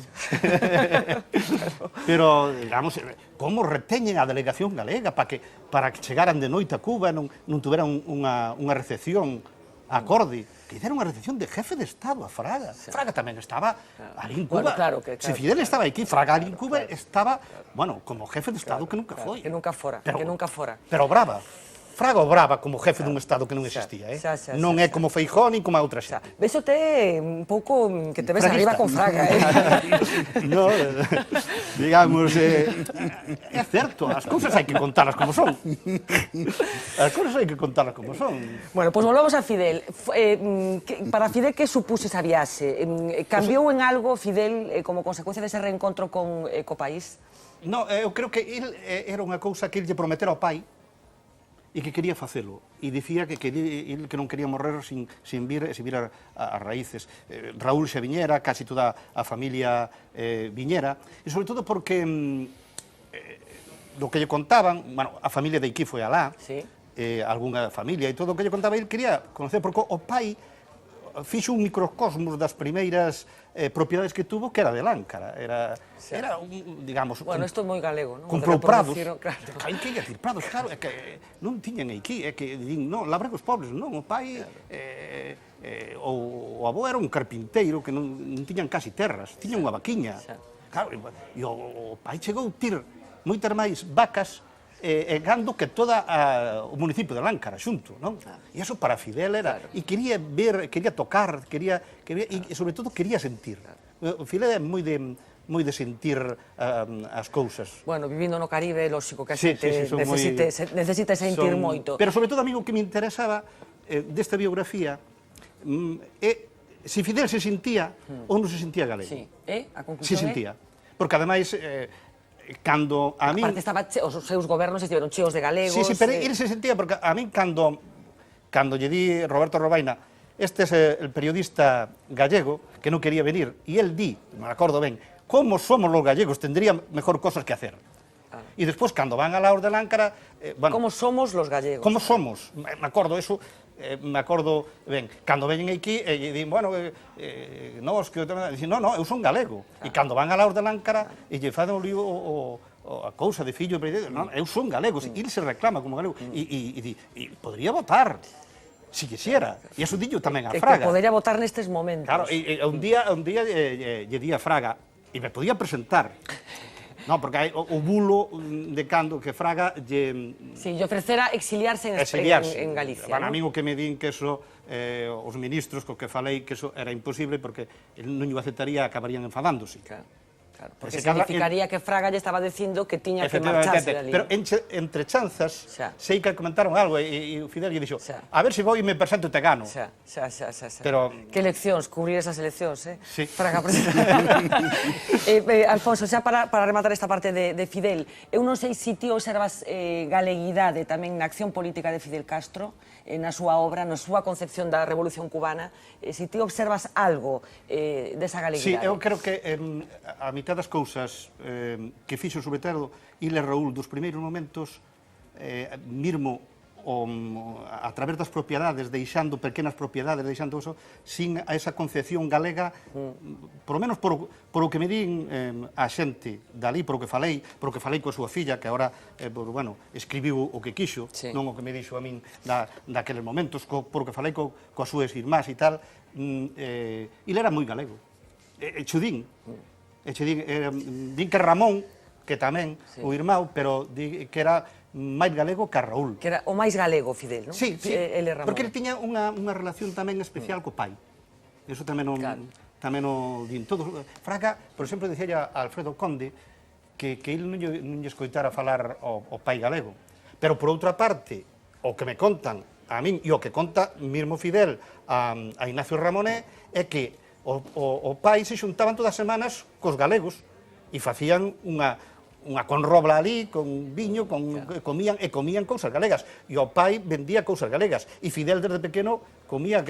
Pero, digamos, como reteñen a delegación galega para que chegaran de noite a Cuba, non tuveran unha recepción acorde, que deron unha recepción de jefe de Estado a Fraga. Fraga tamén estaba ali en Cuba. Se Fidel estaba aquí, Fraga ali en Cuba estaba, bueno, como jefe de Estado que nunca foi. Que nunca fora. Pero brava. Fraga obraba como jefe dun Estado que non existía, non é como Feijóo ni como a outra xente. Véxote un pouco que te ves arriba con Fraga, No, digamos, é certo, as cousas hai que contarlas como son. As cousas hai que contarlas como son. Bueno, pois volvamos a Fidel. Para Fidel, que supuxe esa viaxe? Cambiou en algo Fidel como consecuencia dese reencontro co país? Non, eu creo que era unha cousa que ele lle prometera ao pai, e que quería facelo, e dicía que non quería morrer sin vir as raíces. Raúl xa viñera, casi toda a familia viñera, e sobre todo porque do que lle contaban, bueno, a familia de aquí foi alá, algunha familia, e todo o que lle contaba, ele quería conocer, porque o pai fixo un microcosmos das primeiras propiedades que tuvo, que era de Láncara, era digamos... Bueno, isto é moi galego, non? Comprou prados, hai que ir prados, claro, é que non tiñan aquí, é que din, non, labregos pobres, non, o pai, o avó era un carpinteiro que non tiñan casi terras, tiñan unha vaquiña, claro, e o pai chegou a ter moitas máis vacas e gando que todo o municipio de Láncara xunto, non? E iso para Fidel era, e quería ver, quería tocar, e sobre todo quería sentir. Fidel é moi de sentir as cousas. Bueno, vivindo no Caribe, lógico que a xente necesita sentir moito. Pero sobre todo a mí o que me interesaba desta biografía é se Fidel se sentía ou non se sentía galego. Sí, a conclusión se sentía. Porque ademais cando a min... Aparte, os seus gobernos estiveron cheos de galegos... Sí, pero ele se sentía, porque a min cando lle di Roberto Robaina, este é el periodista gallego que non quería venir, e el di, me acordo ben, como somos los gallegos, tendrían mejor cosas que hacer. E despois, cando van a Laos de Láncara... Como somos los gallegos. Como somos, me acordo eso, me acordo ben, cando veñen aquí e din, bueno, nós que dicen, non, eu son galego. E cando van a Laos de Láncara e lle fan o lío a cousa de fillo, non, eu son galego, e ele se reclama como galego e podría votar si quixera, e iso dillo tamén a Fraga. Que podría votar nestes momentos. Claro, e un día lle di a Fraga e me podía presentar. Non, porque hai o bulo de cando que Fraga lle... Si, lle ofrecera exiliarse en Galicia. Bueno, a mí o que me din que eso, os ministros co que falei, que eso era imposible porque non o aceptaría, acabarían enfadándose. Claro, porque significaría que Fraga lle estaba dicindo que tiña que marcharse dali. Pero entre chanzas, sei que comentaron algo e o Fidel lle dixo, a ver se vou e me presento e te gano. Pero... Que eleccións, cubrir esas eleccións, Sí. Fraga Alfonso, xa para rematar esta parte de Fidel, eu non sei se ti observas galeguidade tamén na acción política de Fidel Castro, na súa obra, na súa concepción da Revolución Cubana, se ti observas algo desa galeguidade. Sí, eu creo que a mitad das cousas que fixo sobre todo Ile Raúl dos primeiros momentos, mirmo a través das propiedades, deixando pequenas propiedades, deixando eso, sin a esa concepción galega, por lo menos por o que me din a xente dali, por o que falei coa súa filla, que agora, bueno, escribiu o que quixo, non o que me dixo a min daqueles momentos, por o que falei coas súas irmás e tal, ele era moi galego. Chudín, din que Ramón, que tamén, o irmão, pero di que era máis galego que Raúl. Que era o máis galego, Fidel, non? Sí, Ele Ramón. porque ele tiña unha relación tamén especial co pai. Eso tamén o din todos. Fraga, por exemplo, dicía a Alfredo Conde que ele non lle escoitara falar o pai galego. Pero, por outra parte, o que me contan a min e o que conta mesmo Fidel a Ignacio Ramoné é que o pai se xuntaban todas as semanas cos galegos e facían unha conrobla ali, con viño, comían cousas galegas. E o pai vendía cousas galegas. E Fidel, desde pequeno, comía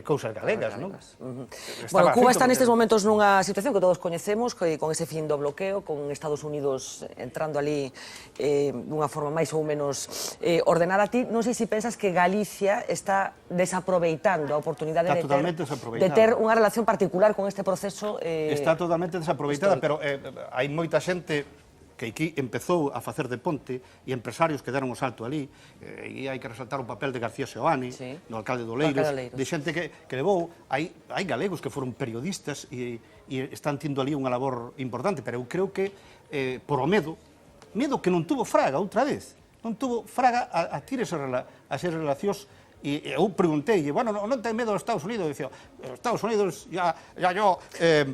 cousas galegas, non? Bueno, Cuba está nestes momentos nunha situación que todos coñecemos, con ese fin do bloqueo, con Estados Unidos entrando ali dunha forma máis ou menos ordenada. Ti non sei se pensas que Galicia está desaproveitando a oportunidade de ter unha relación particular con este proceso. Está totalmente desaproveitada, pero hai moita xente que aquí empezou a facer de ponte e empresarios que deron o salto ali, e hai que resaltar o papel de García Seoane, no alcalde de Oleiros, de xente que levou, hai galegos que foron periodistas e están tindo ali unha labor importante, pero eu creo que por o medo que non tuvo Fraga outra vez, non tuvo Fraga a ter esas relacións. E eu preguntei, bueno, non ten medo dos Estados Unidos? Dicía, os Estados Unidos ya yo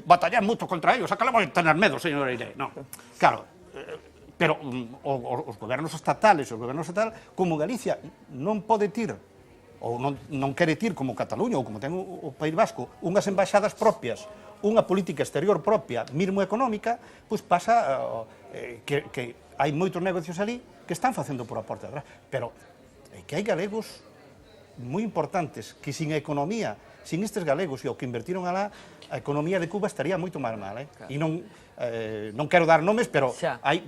batallé moito contra ellos, a que le voy a tener medo, señor Eiré? Non, claro, pero os gobernos estatales, como Galicia non pode tir, ou non quere tir como Cataluña, ou como ten o País Vasco, unhas embaixadas propias, unha política exterior propia, mesmo económica, pois pasa que hai moitos negocios ali que están facendo por a porta de atrás, pero que hai galegos moi importantes, que sin a economía, sin estes galegos e o que invertiron alá, a economía de Cuba estaría moito máis mal, e non quero dar nomes, pero hai...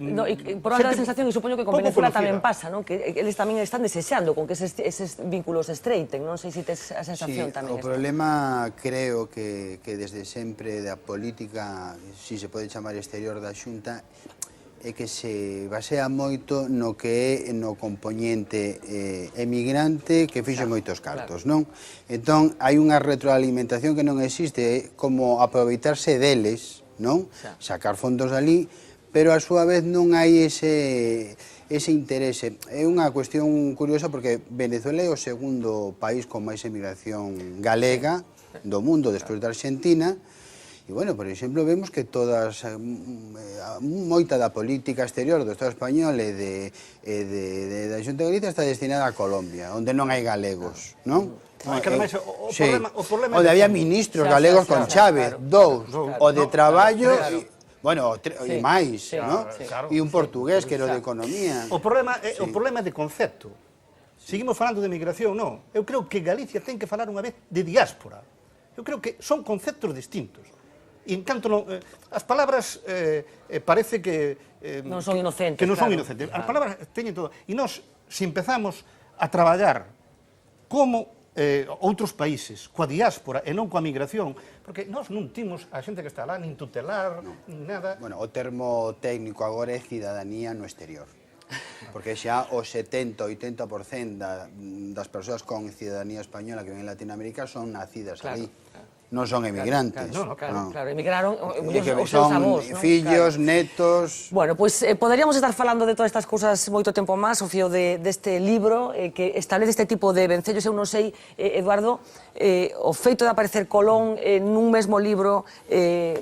Por a sensación, e supoño que con Venezuela tamén pasa, que eles tamén están desexando con que eses vínculos estreiten, non sei se tes a sensación tamén. O problema, creo que desde sempre da política, si se pode chamar exterior da Xunta, é que se basea moito no que é no componente emigrante que fixo moitos cartos, non? Entón, hai unha retroalimentación que non existe, como aproveitarse deles, non? Sacar fondos ali, pero a súa vez non hai ese interese. É unha cuestión curiosa porque Venezuela é o segundo país con máis emigración galega do mundo, despois da Argentina. E, bueno, por exemplo, vemos que moita da política exterior do Estado español e da Xunta de Galicia está destinada a Colombia, onde non hai galegos, non? Onde había ministros galegos con Chávez, dous, o de traballo, bueno, e máis, non? E un portugués que era de economía. O problema é de concepto. Seguimos falando de migración, non. Eu creo que Galicia ten que falar unha vez de diáspora. Eu creo que son conceptos distintos. E en canto as palabras parece que non son inocentes. Que non son inocentes. As palabras teñen todo. E nós, se empezamos a traballar como outros países, coa diáspora e non coa migración, porque nós non timos a xente que está lá, nin tutelar, nin nada. Bueno, o termo técnico agora é cidadanía no exterior. Porque xa o 70-80% das persoas con cidadanía española que ven en Latinoamérica son nacidas ali. Non son emigrantes. Claro, emigraron os seus avós. Son fillos, netos... Bueno, pois poderíamos estar falando de todas estas cousas moito tempo máis, o fío deste libro que establece este tipo de vencellos. Eu non sei, Eduardo, o feito de aparecer Colón nun mesmo libro,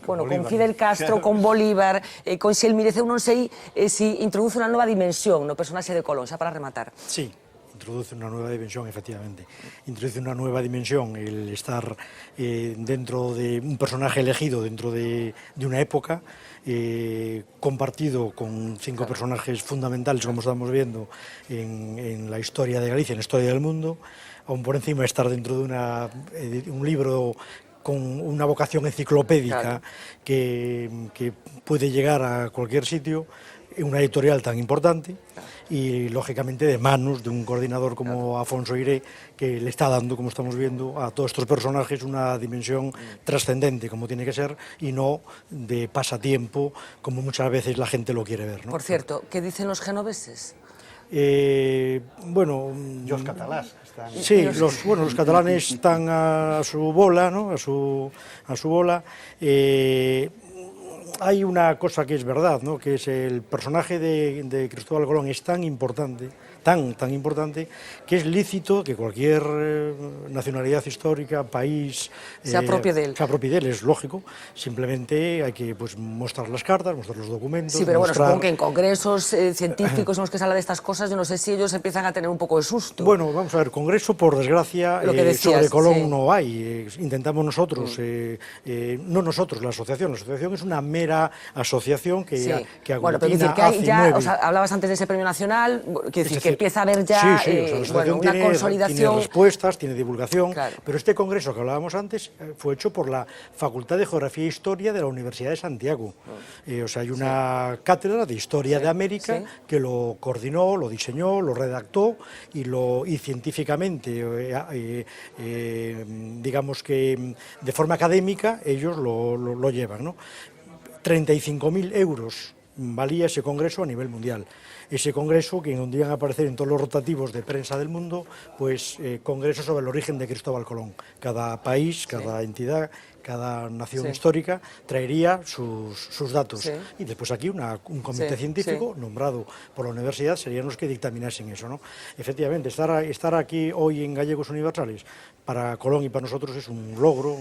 con Fidel Castro, con Bolívar, con Xelmírez, eu non sei se introduce unha nova dimensión no personaxe de Colón, xa para rematar. Sí. Introduce una nueva dimensión, efectivamente. Introduce una nueva dimensión el estar dentro de un personaje elegido dentro de una época, compartido con 5 personajes fundamentales, como estamos viendo, en la historia de Galicia, en la historia del mundo, aún por encima de estar dentro de un libro con una vocación enciclopédica que puede llegar a cualquier sitio, una editorial tan importante y, lógicamente, de manos de un coordinador como Afonso Eiré, que le está dando, como estamos viendo, a todos estos personajes una dimensión trascendente, como tiene que ser, y no de pasatiempo, como muchas veces la gente lo quiere ver, ¿no? Por cierto, ¿qué dicen los genoveses? Bueno... Los catalás. Sí, los catalanes están a su bola, ¿no? A su bola. Hay una cosa que es verdad, ¿no? Que es el personaje de Cristóbal Colón es tan importante, tan importante, que es lícito que cualquier nacionalidad histórica, país... se apropie de él. Se apropie de él, es lógico. Simplemente hay que mostrar las cartas, mostrar los documentos... Sí, pero bueno, supongo que en congresos científicos en los que se habla de estas cosas, yo no sé si ellos empiezan a tener un poco de susto. Bueno, vamos a ver, congreso, por desgracia, sobre Colón no hay. Intentamos nosotros, no nosotros, la asociación es una mera asociación que aglutina bueno, pero decir que hay ya, o sea, hablabas antes de ese premio nacional, que decir que empieza a haber ya una consolidación. Tiene respuestas, tiene divulgación, pero este congreso que hablábamos antes fue hecho por la Facultad de Geografía e Historia de la Universidad de Santiago. O sea, hay una cátedra de Historia de América que lo coordinó, lo diseñó, lo redactó y científicamente, digamos que de forma académica, ellos lo llevan, ¿no? 35.000 euros valía ese congreso a nivel mundial. Ese congreso, que donde iban a aparecer en todos los rotativos de prensa del mundo, pues congreso sobre el origen de Cristóbal Colón. Cada país, cada entidad, cada nación histórica traería sus datos. Y después aquí un comité científico nombrado por la universidad serían los que dictaminasen eso, ¿no? Efectivamente, estar aquí hoy en Gallegos Universales para Colón y para nosotros es un logro,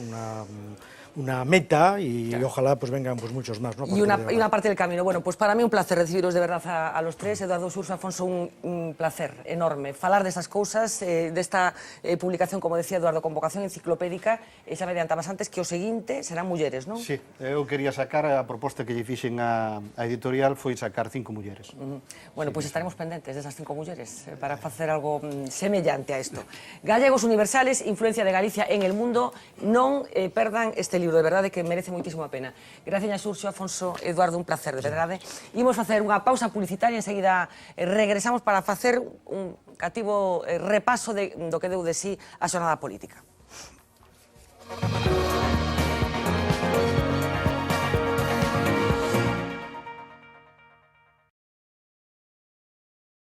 una meta y ojalá pues vengan pues muchos más, ¿no? Y una parte del camino. Bueno, pues para mí un placer recibiros de verdad a los tres. Eduardo Surso, Afonso, un placer enorme falar desas cousas, desta publicación, como decía Eduardo, con vocación enciclopédica. Xa me adiantabas antes que o seguinte serán mulleres, non? Sí, eu quería sacar a proposta que lle fixen a editorial foi sacar 5 mulleres. Bueno, pues estaremos pendentes desas 5 mulleres para facer algo semellante a isto. Gallegos Universales, influencia de Galicia en el mundo. Non perdan este libro, de verdade que merece moitísimo a pena. Gracias a Xurxo, Afonso, Eduardo, un placer, de verdade. Imos facer unha pausa publicitaria, enseguida regresamos para facer un cativo repaso do que deu de sí a xornada política.